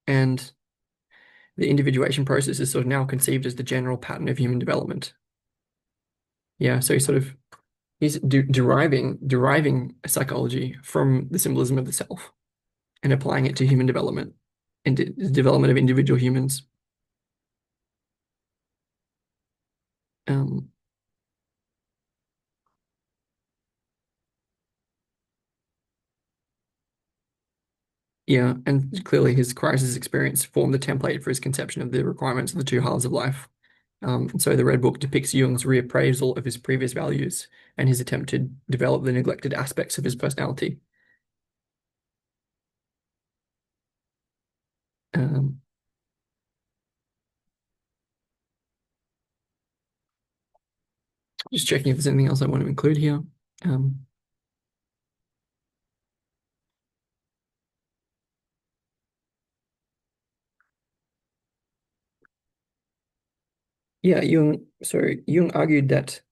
And the individuation process is sort of now conceived as the general pattern of human development. Yeah, so he's deriving psychology from the symbolism of the self and applying it to human development and the development of individual humans. Um, yeah, and clearly his crisis experience formed the template for his conception of the requirements of the two halves of life. And so the Red Book depicts Jung's reappraisal of his previous values and his attempt to develop the neglected aspects of his personality. Um, just checking if there's anything else I want to include here. Um, yeah, Jung argued that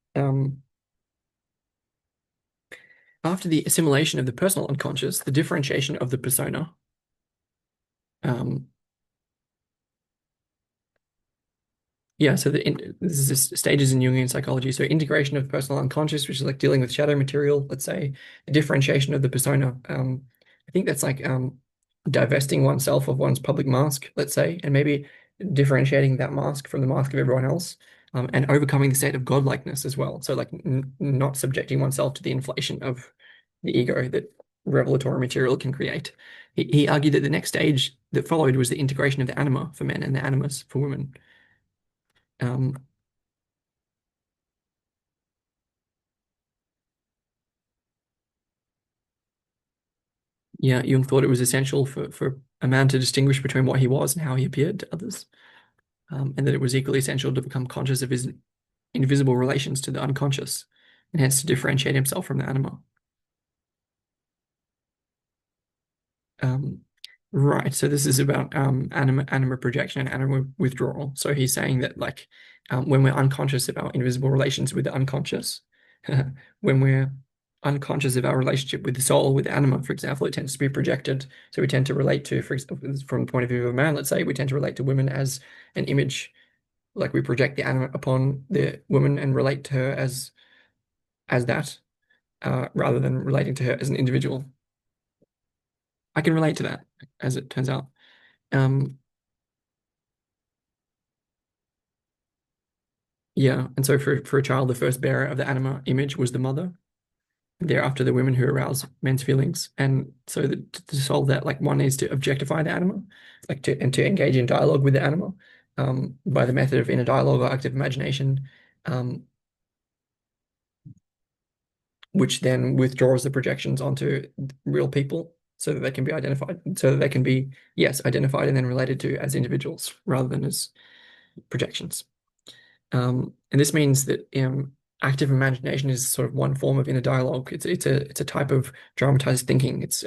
after the assimilation of the personal unconscious, the differentiation of the persona, um, yeah, so this is just stages in Jungian psychology. So integration of personal unconscious, which is like dealing with shadow material, let's say, the differentiation of the persona. I think that's like divesting oneself of one's public mask, let's say, and maybe differentiating that mask from the mask of everyone else, and overcoming the state of godlikeness as well. So like not subjecting oneself to the inflation of the ego that revelatory material can create. He argued that the next stage that followed was the integration of the anima for men and the animus for women. Um, yeah, Jung thought it was essential for a man to distinguish between what he was and how he appeared to others, and that it was equally essential to become conscious of his invisible relations to the unconscious, and hence to differentiate himself from the anima. Um, Right. So this is about anima projection and anima withdrawal. So he's saying that like when we're unconscious of our invisible relations with the unconscious, when we're unconscious of our relationship with the soul, with anima, for example, it tends to be projected. So we tend to relate to, for example, from the point of view of a man, let's say, we tend to relate to women as an image, like we project the anima upon the woman and relate to her as that, rather than relating to her as an individual. I can relate to that, as it turns out. Um, Yeah, and so for a child, the first bearer of the anima image was the mother. Thereafter, the women who arouse men's feelings, and so that to solve that, like one needs to objectify the anima, like to engage in dialogue with the anima, by the method of inner dialogue or active imagination, um, which then withdraws the projections onto real people, so that they can be identified, so that they can be, yes, identified and then related to as individuals rather than as projections. And this means that active imagination is sort of one form of inner dialogue. It's a type of dramatized thinking. It's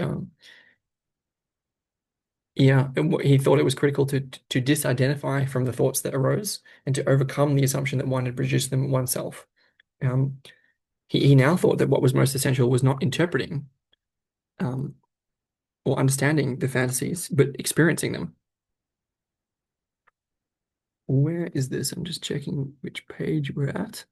yeah, and he thought it was critical to disidentify from the thoughts that arose and to overcome the assumption that one had produced them oneself. Um, he now thought that what was most essential was not interpreting um, or understanding the fantasies, but experiencing them. Where is this? I'm just checking which page we're at.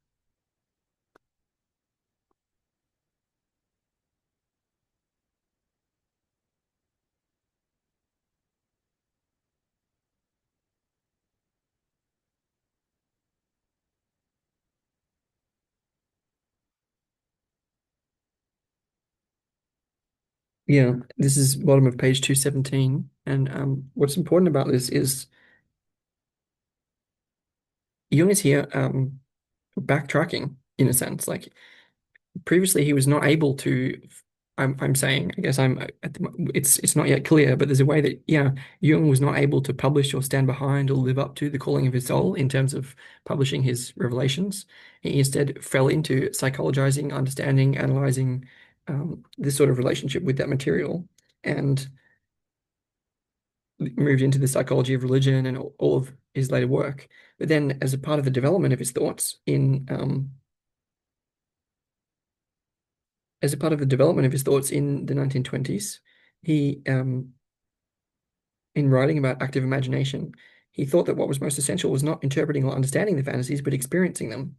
Yeah, this is bottom of page 217. And what's important about this is Jung is here backtracking in a sense. Like previously, he was not able to. I'm saying, I guess it's not yet clear, but there's a way that yeah, Jung was not able to publish or stand behind or live up to the calling of his soul in terms of publishing his revelations. He instead fell into psychologizing, understanding, analyzing this sort of relationship with that material, and moved into the psychology of religion and all of his later work. But then, as a part of the development of his thoughts as a part of the development of his thoughts in the 1920s, he, in writing about active imagination, he thought that what was most essential was not interpreting or understanding the fantasies, but experiencing them.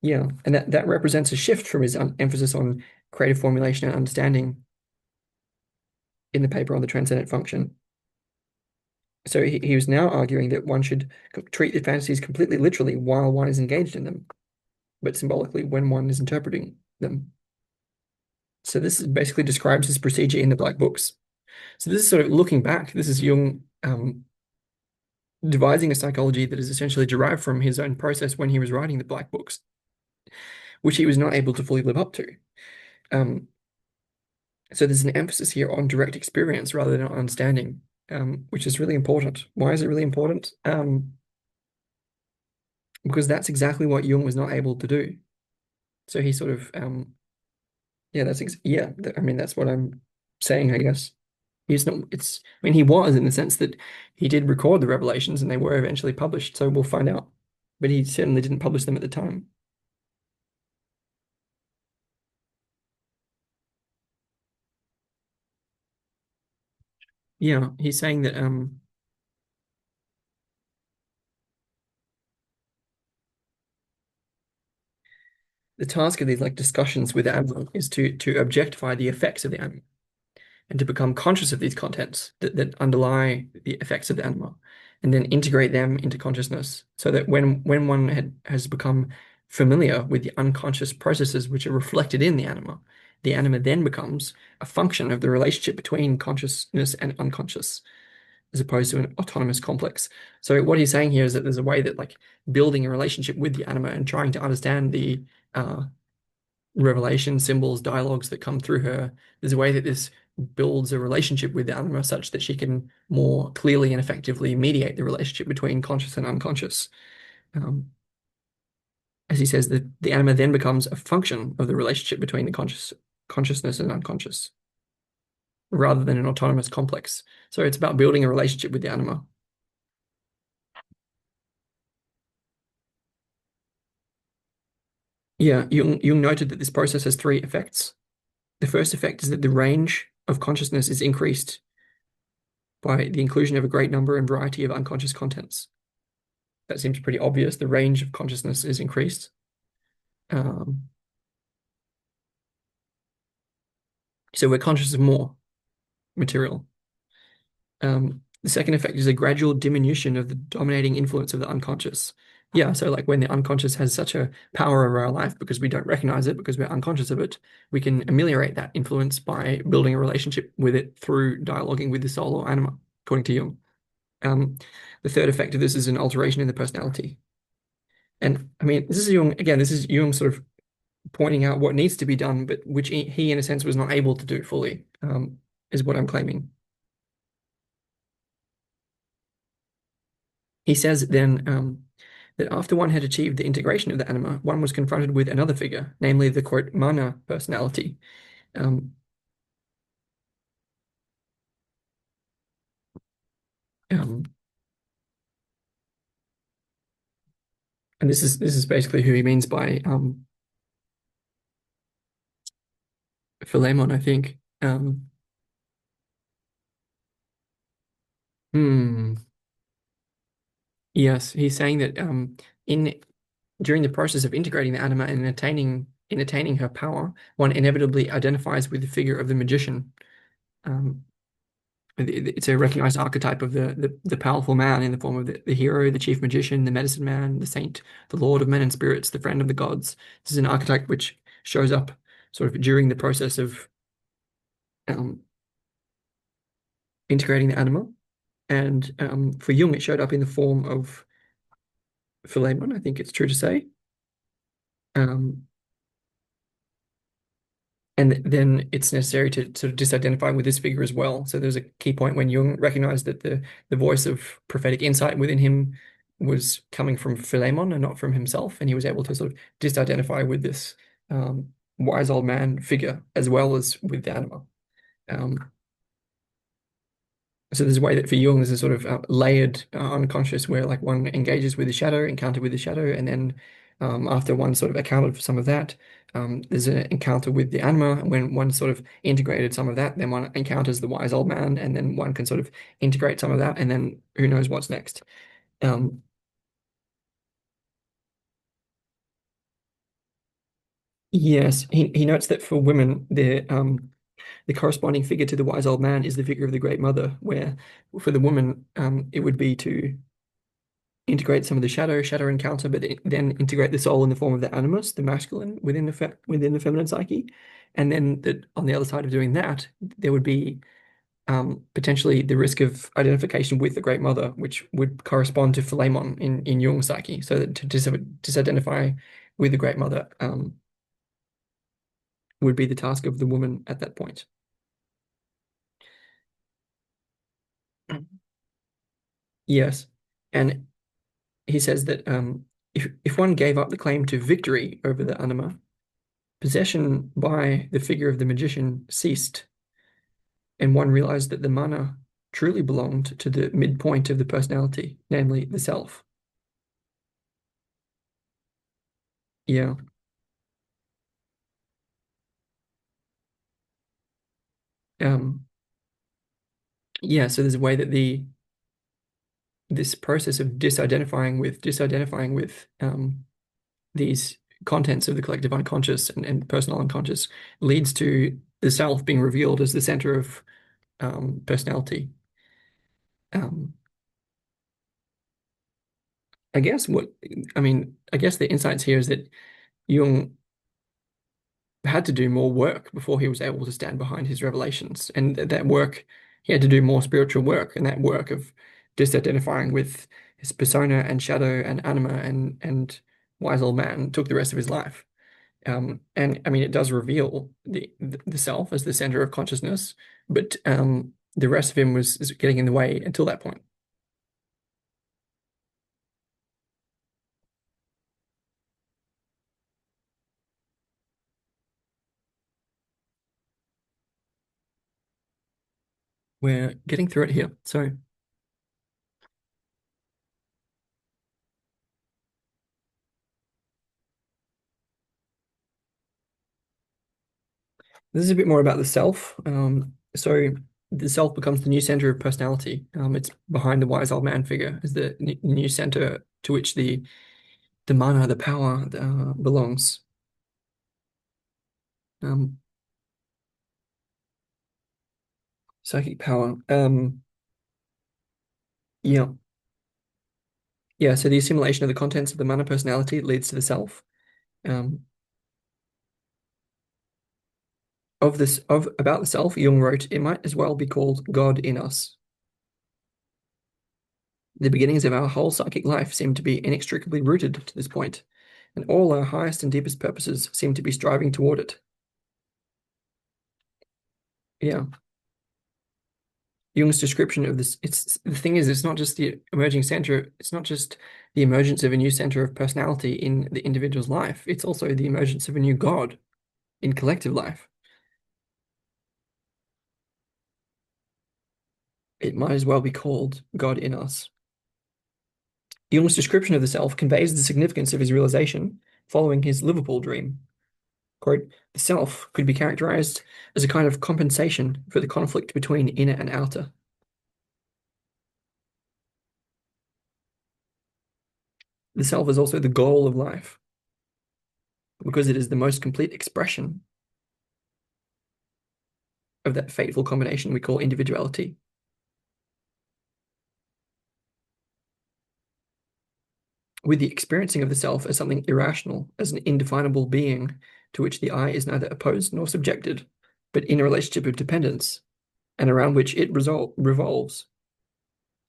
Yeah, and that represents a shift from his emphasis on creative formulation and understanding in the paper on the transcendent function. So he was now arguing that one should treat the fantasies completely literally while one is engaged in them, but symbolically when one is interpreting them. So this basically describes his procedure in the Black Books. So this is sort of looking back. This is Jung devising a psychology that is essentially derived from his own process when he was writing the Black Books, which he was not able to fully live up to. Um, so there's an emphasis here on direct experience rather than on understanding, which is really important. Why is it really important? Because that's exactly what Jung was not able to do. So he sort of, yeah, I mean, that's what I'm saying, I guess. He's not, I mean, he was in the sense that he did record the revelations and they were eventually published. So we'll find out. But he certainly didn't publish them at the time. Yeah, he's saying that the task of these like discussions with the animal is to objectify the effects of the animal and to become conscious of these contents that underlie the effects of the animal and then integrate them into consciousness so that when one has become familiar with the unconscious processes which are reflected in the anima then becomes a function of the relationship between consciousness and unconscious as opposed to an autonomous complex. So what he's saying here is that there's a way that like building a relationship with the anima and trying to understand the revelation symbols, dialogues that come through her. There's a way that this builds a relationship with the anima such that she can more clearly and effectively mediate the relationship between conscious and unconscious. Um, as he says, the anima then becomes a function of the relationship between the consciousness and unconscious, rather than an autonomous complex. So it's about building a relationship with the anima. Yeah, Jung noted that this process has three effects. The first effect is that the range of consciousness is increased by the inclusion of a great number and variety of unconscious contents. That seems pretty obvious. The range of consciousness is increased. Um, so we're conscious of more material. The second effect is a gradual diminution of the dominating influence of the unconscious. Yeah, so like when the unconscious has such a power over our life because we don't recognize it, because we're unconscious of it, we can ameliorate that influence by building a relationship with it through dialoguing with the soul or anima, according to Jung. Um, the third effect of this is an alteration in the personality. And I mean, this is Jung, again, this is Jung sort of pointing out what needs to be done, but which he in a sense, was not able to do fully, is what I'm claiming. He says then that after one had achieved the integration of the anima, one was confronted with another figure, namely the quote, mana personality. Um, um, and this is basically who he means by Philemon, I think. Hmm. Yes, he's saying that in during the process of integrating the anima and attaining her power, one inevitably identifies with the figure of the magician. Um, it's a recognized archetype of the powerful man in the form of the hero, the chief magician, the medicine man, the saint, the lord of men and spirits, the friend of the gods. This is an archetype which shows up sort of during the process of um, integrating the anima. And for Jung, it showed up in the form of Philemon, I think it's true to say. Um, and then it's necessary to sort of disidentify with this figure as well. So there's a key point when Jung recognized that the voice of prophetic insight within him was coming from Philemon and not from himself, and he was able to sort of disidentify with this wise old man figure as well as with the anima. Um, so there's a way that for Jung there's a sort of layered unconscious where like one engages with the shadow, encounter with the shadow, and then after one sort of accounted for some of that, there's an encounter with the anima. And when one sort of integrated some of that, then one encounters the wise old man, and then one can sort of integrate some of that, and then who knows what's next. Um, yes, he notes that for women, the corresponding figure to the wise old man is the figure of the Great Mother, where for the woman, it would be to integrate some of the shadow encounter, but then integrate the soul in the form of the animus, the masculine within the feminine psyche, and then on the other side of doing that, there would be potentially the risk of identification with the Great Mother, which would correspond to Philemon in Jung's psyche. So that to disidentify with the Great Mother would be the task of the woman at that point. Yes, and he says that if one gave up the claim to victory over the anima, possession by the figure of the magician ceased, and one realized that the mana truly belonged to the midpoint of the personality, namely the self. Yeah. Um, yeah, so there's a way that the this process of disidentifying with these contents of the collective unconscious and personal unconscious leads to the self being revealed as the center of personality. Um, I guess the insights here is that Jung had to do more work before he was able to stand behind his revelations. And that work, he had to do more spiritual work, and that work of disidentifying with his persona and shadow and anima and wise old man took the rest of his life. And I mean, it does reveal the self as the center of consciousness, but the rest of him was getting in the way until that point. We're getting through it here. So this is a bit more about the self. So the self becomes the new center of personality. It's behind the wise old man figure as the new center to which the mana, the power, belongs. Um, Psychic power. Yeah, yeah. So the assimilation of the contents of the mana personality leads to the self. Um, of this of about the self, Jung wrote, "It might as well be called God in us. The beginnings of our whole psychic life seem to be inextricably rooted to this point, and all our highest and deepest purposes seem to be striving toward it." Yeah. Jung's description of this, it's the thing is, it's not just the emerging center, it's not just the emergence of a new center of personality in the individual's life, it's also the emergence of a new God in collective life. It might as well be called God in us. Jung's description of the self conveys the significance of his realization following his Liverpool dream. Quote, the self could be characterized as a kind of compensation for the conflict between inner and outer. The self is also the goal of life because it is the most complete expression of that fateful combination we call individuality. With the experiencing of the self as something irrational, as an indefinable being to which the I is neither opposed nor subjected, but in a relationship of dependence, and around which it revolves,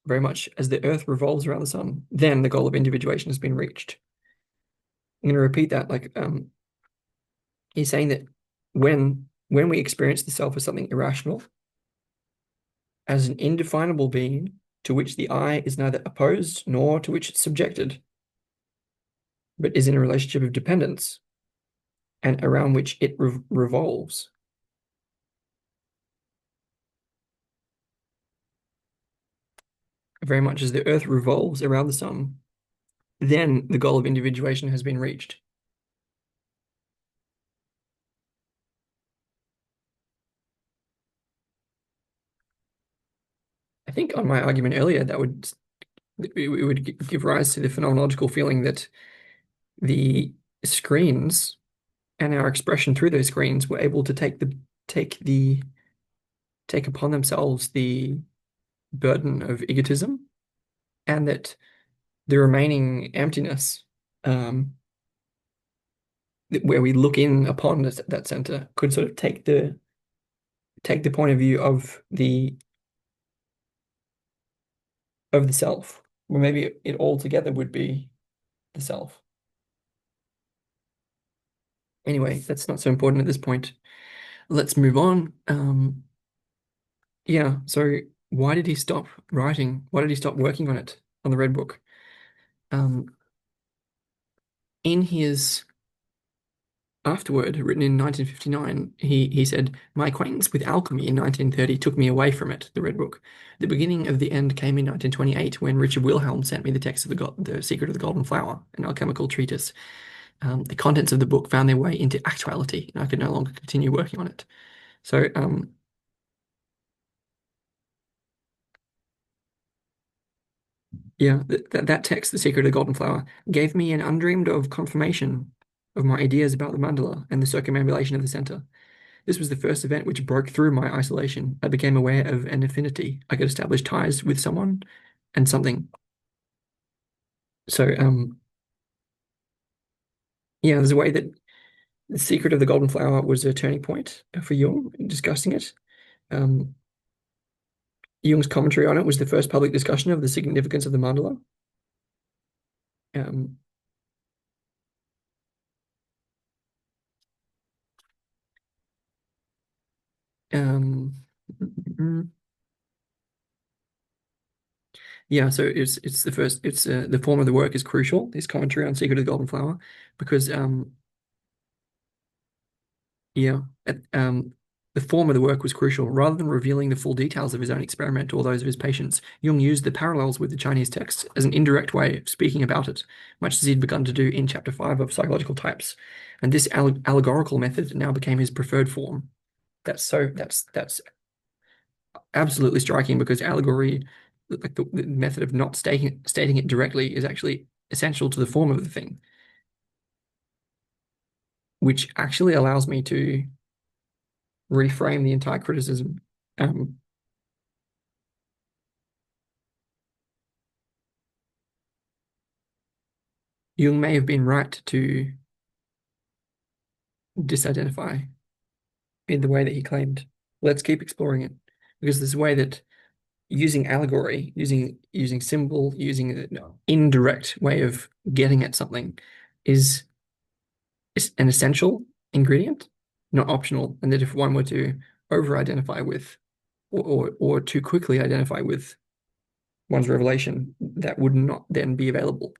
very much as the earth revolves around the sun, then the goal of individuation has been reached. I'm going to repeat that. He's saying that when we experience the self as something irrational, as an indefinable being to which the I is neither opposed nor to which it's subjected, but is in a relationship of dependence and around which it revolves, very much as the earth revolves around the sun, then the goal of individuation has been reached. I think on my argument earlier, it would give rise to the phenomenological feeling that the screens and our expression through those screens were able to take the take upon themselves the burden of egotism, and that the remaining emptiness, um, where we look in upon that center, could sort of take the point of view of the self, or maybe it all together would be the self. Anyway, that's not so important at this point. Let's move on. Yeah, so why did he stop writing? Why did he stop working on it, on the Red Book? Um, in his afterword, written in 1959, he said, "My acquaintance with alchemy in 1930 took me away from it," the Red Book. "The beginning of the end came in 1928 when Richard Wilhelm sent me the text of the Secret of the Golden Flower, an alchemical treatise. The contents of the book found their way into actuality, and I could no longer continue working on it." So, yeah, that text, The Secret of the Golden Flower, gave me an undreamed of confirmation of my ideas about the mandala and the circumambulation of the center. This was the first event which broke through my isolation. I became aware of an affinity. I could establish ties with someone and something. So, yeah, there's a way that The Secret of the Golden Flower was a turning point for Jung in discussing it. Um, Jung's commentary on it was the first public discussion of the significance of the mandala. Um, um, mm, yeah, so it's the first. It's the form of the work is crucial. This commentary on Secret of the Golden Flower, because yeah, The form of the work was crucial. Rather than revealing the full details of his own experiment or those of his patients, Jung used the parallels with the Chinese text as an indirect way of speaking about it, much as he'd begun to do in Chapter 5 of Psychological Types. And this allegorical method now became his preferred form. That's absolutely striking because allegory, like the method of not stating it directly, is actually essential to the form of the thing, which actually allows me to reframe the entire criticism. Um, Jung may have been right to disidentify in the way that he claimed. Let's keep exploring it because there's a way that using allegory, using symbol, using an indirect way of getting at something is an essential ingredient, not optional, and that if one were to over-identify with or too quickly identify with one's revelation, that would not then be available.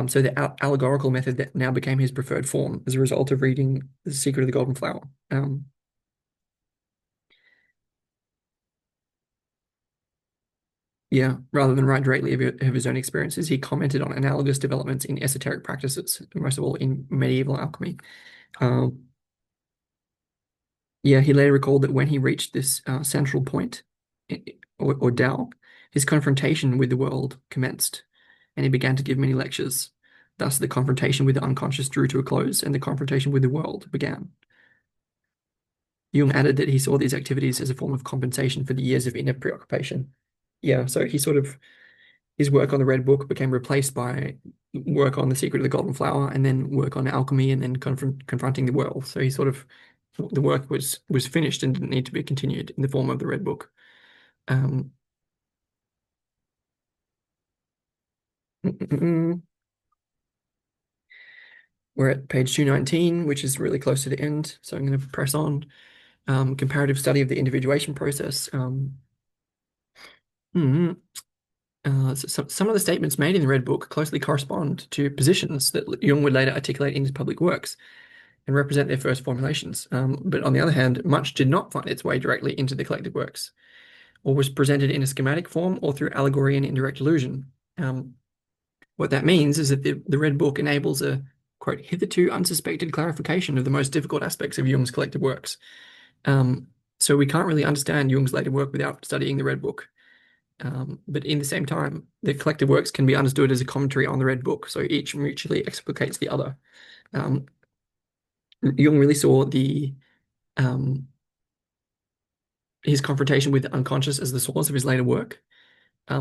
So the allegorical method that now became his preferred form as a result of reading The Secret of the Golden Flower. Yeah, rather than write directly of his own experiences, he commented on analogous developments in esoteric practices, most of all in medieval alchemy. Um, yeah, he later recalled that when he reached this central point, or Tao, his confrontation with the world commenced, and he began to give many lectures. Thus, the confrontation with the unconscious drew to a close, and the confrontation with the world began. Jung added that he saw these activities as a form of compensation for the years of inner preoccupation. Yeah, so he sort of his work on the Red Book became replaced by work on The Secret of the Golden Flower, and then work on alchemy, and then confronting the world. So he sort of the work was finished and didn't need to be continued in the form of the Red Book. Um, mm, mm, mm. We're at page 219, which is really close to the end. So I'm going to press on. Comparative study of the individuation process. Mm, so some of the statements made in the Red Book closely correspond to positions that Jung would later articulate in his public works and represent their first formulations. But on the other hand, much did not find its way directly into the collected works, or was presented in a schematic form or through allegory and indirect allusion. What that means is that the Red Book enables a, quote, hitherto unsuspected clarification of the most difficult aspects of Jung's collected works. So we can't really understand Jung's later work without studying the Red Book. But in the same time, the collected works can be understood as a commentary on the Red Book, so each mutually explicates the other. Um, Jung really saw um, his confrontation with the unconscious as the source of his later work.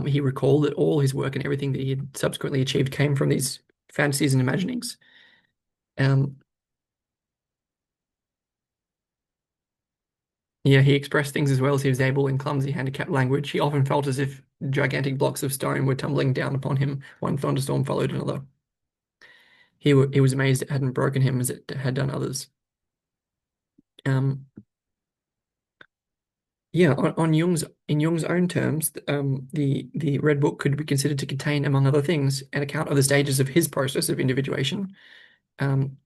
He recalled that all his work and everything that he had subsequently achieved came from these fantasies and imaginings. Um, yeah, he expressed things as well as he was able in clumsy, handicapped language. He often felt as if gigantic blocks of stone were tumbling down upon him. One thunderstorm followed another. He was amazed it hadn't broken him as it had done others. Um, yeah, on Jung's own terms, the Red Book could be considered to contain, among other things, an account of the stages of his process of individuation. Um,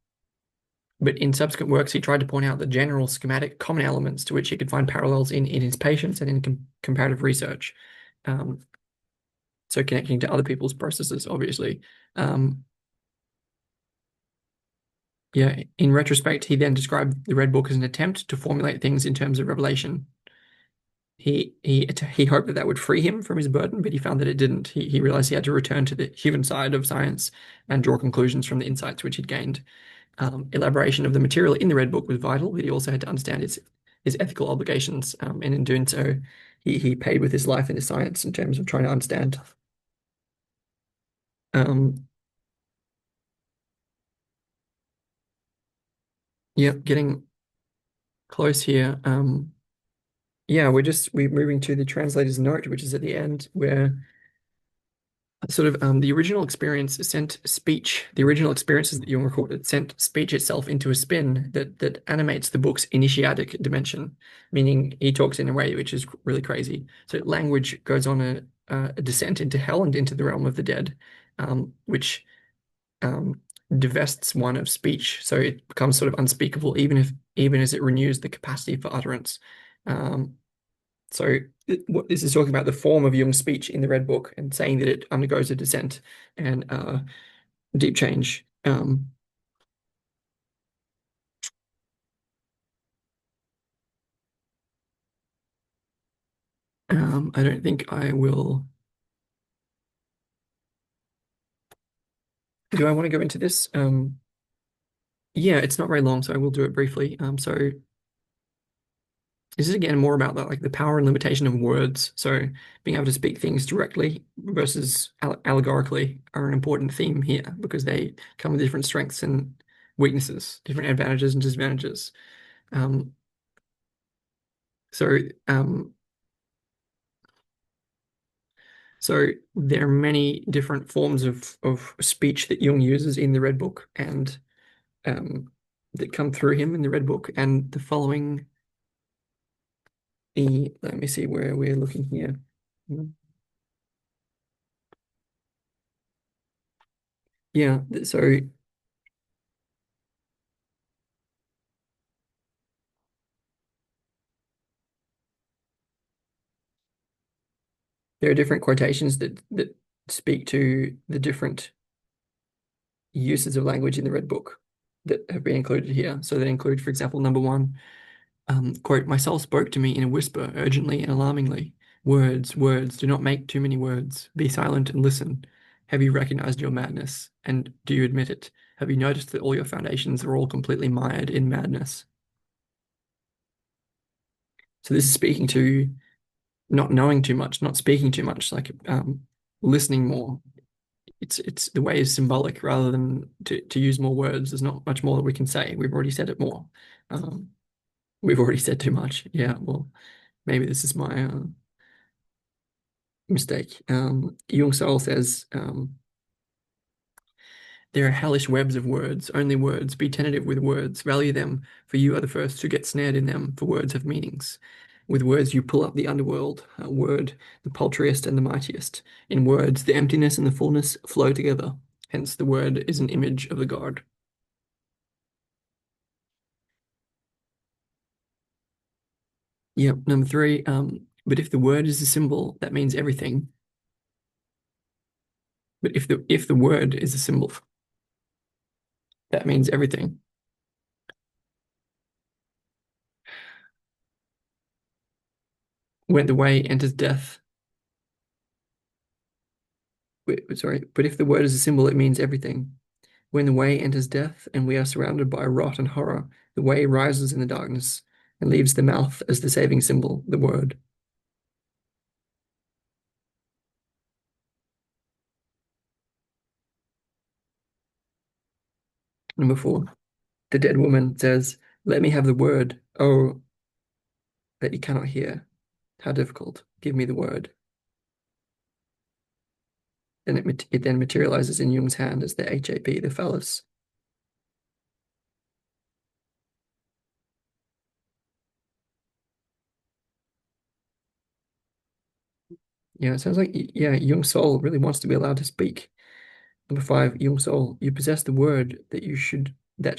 but in subsequent works, he tried to point out the general schematic common elements to which he could find parallels in his patients and in comparative research. Um, so connecting to other people's processes, obviously. Yeah, in retrospect, he then described the Red Book as an attempt to formulate things in terms of revelation. He hoped that that would free him from his burden, but he found that it didn't. He realized he had to return to the human side of science and draw conclusions from the insights which he'd gained. Elaboration of the material in the Red Book was vital, but he also had to understand his ethical obligations, and in doing so, he paid with his life and his science in terms of trying to understand. Yeah, getting close here. Yeah, we're moving to the translator's note, which is at the end, where sort of the original experience sent speech, the original experiences that Jung recorded sent speech itself into a spin that animates the book's initiatic dimension, meaning he talks in a way which is really crazy. So language goes on a descent into hell and into the realm of the dead, which divests one of speech, so it becomes sort of unspeakable, even as it renews the capacity for utterance. Um, so what this is talking about the form of Jung's speech in the Red Book and saying that it undergoes a descent and deep change. I don't think I will. Do I want to go into this? Yeah, it's not very long, so I will do it briefly. So this is again more about that, like the power and limitation of words. So being able to speak things directly versus allegorically are an important theme here because they come with different strengths and weaknesses, different advantages and disadvantages. Um, so um, so there are many different forms of speech that Jung uses in the Red Book and um, that come through him in the Red Book. And the following, let me see where we're looking here. Yeah, so there are different quotations that speak to the different uses of language in the Red Book that have been included here. So they include, for example, number one, quote, "My soul spoke to me in a whisper, urgently and alarmingly. Words, words, do not make too many words. Be silent and listen. Have you recognized your madness? And do you admit it? Have you noticed that all your foundations are all completely mired in madness?" So this is speaking to not knowing too much, not speaking too much, like listening more. It's the way is symbolic rather than to use more words. There's not much more that we can say. We've already said it more. Um, we've already said too much. Yeah, well, maybe this is my mistake. Jung Soul says there are hellish webs of words, only words. Be tentative with words, value them, for you are the first to get snared in them, for words have meanings. With words you pull up the underworld, a word, the paltriest and the mightiest. In words, the emptiness and the fullness flow together. Hence, the word is an image of the God. Yep, number three. But if the word is a symbol, that means everything. But if the word is a symbol, that means everything. When the way enters death, sorry, but if the word is a symbol, it means everything. When the way enters death and we are surrounded by rot and horror, the way rises in the darkness and leaves the mouth as the saving symbol, the word. Number four, the dead woman says, "Let me have the word. Oh, that you cannot hear. How difficult. Give me the word." And it then materializes in Jung's hand as the HAP, the phallus. Yeah, it sounds like, yeah, Jung's soul really wants to be allowed to speak. Number five, Jung's soul, you possess the word that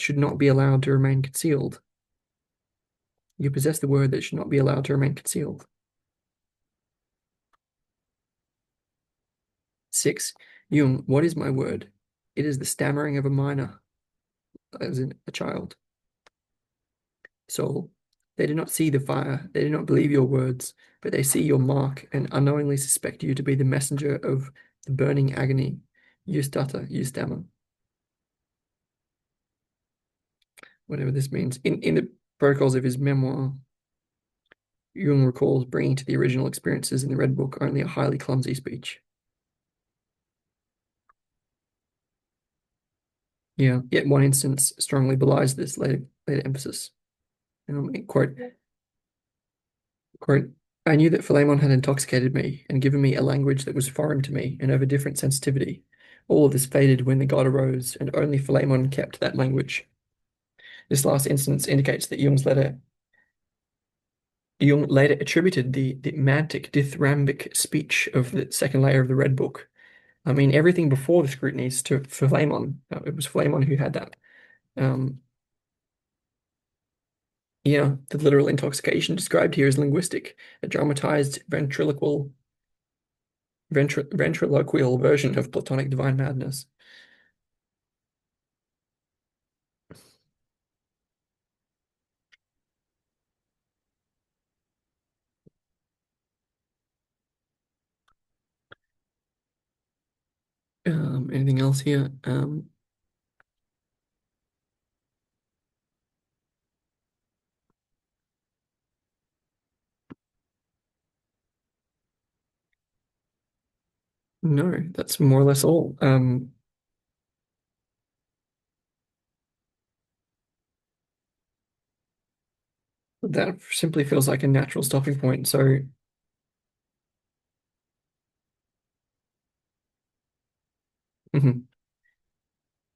should not be allowed to remain concealed. You possess the word that should not be allowed to remain concealed. Six, Jung, what is my word? It is the stammering of a minor, as in a child. Soul, they do not see the fire, they do not believe your words, but they see your mark and unknowingly suspect you to be the messenger of the burning agony. You stutter, you stammer. Whatever this means. In the protocols of his memoir, Jung recalls bringing to the original experiences in the Red Book only a highly clumsy speech. Yeah, yet one instance strongly belies this later emphasis. Quote, quote, I knew that Philemon had intoxicated me and given me a language that was foreign to me and of a different sensitivity. All of this faded when the god arose, and only Philemon kept that language. This last instance indicates that Jung later attributed the mantic dithyrambic speech of the second layer of the Red Book I mean, everything before the scrutinies to for Flamon, it was Flamon who had that. Um, yeah, the literal intoxication described here is linguistic, a dramatized ventriloquial version of Platonic divine madness. Anything else here? No, that's more or less all. That simply feels like a natural stopping point. So, mhm.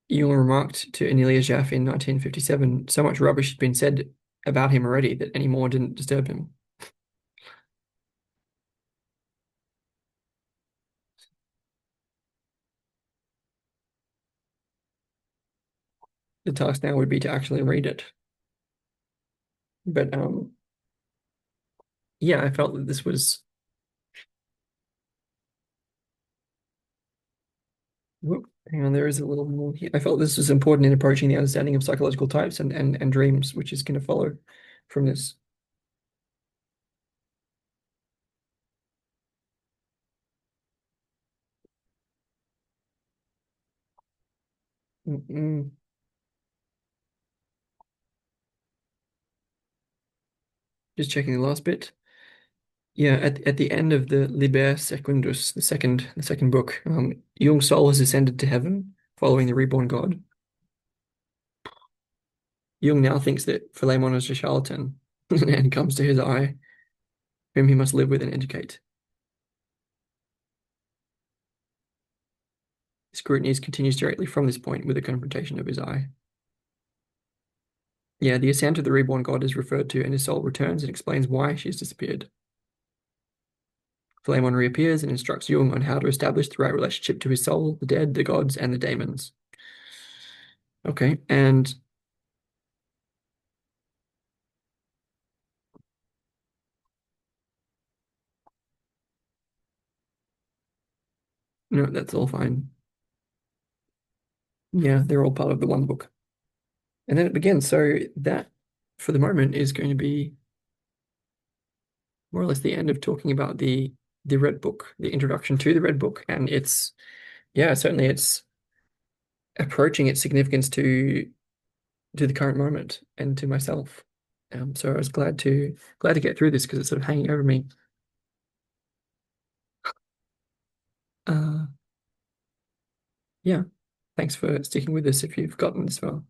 Jung remarked to Amelia Jaffe in 1957, so much rubbish had been said about him already that any more didn't disturb him. The task now would be to actually read it. But yeah, I felt that this was. Whoop, hang on, there is a little more here. I felt this was important in approaching the understanding of psychological types and dreams, which is going to follow from this. Mm-mm. Just checking the last bit. Yeah, at the end of the Liber Secundus, the second book, Jung's soul has ascended to heaven, following the reborn God. Jung now thinks that Philemon is a charlatan and comes to his eye, whom he must live with and educate. Scrutiny continues directly from this point with the confrontation of his eye. Yeah, the ascent of the reborn God is referred to, and his soul returns and explains why she has disappeared. Philemon reappears and instructs Jung on how to establish the right relationship to his soul, the dead, the gods, and the daemons. Okay, and no, that's all fine. Yeah, they're all part of the one book. And then it begins. So that, for the moment, is going to be more or less the end of talking about the Red Book, the introduction to the Red Book, and it's yeah, certainly it's approaching its significance to the current moment and to myself. So I was glad to get through this because it's sort of hanging over me. Uh, yeah, thanks for sticking with us if you've gotten this far.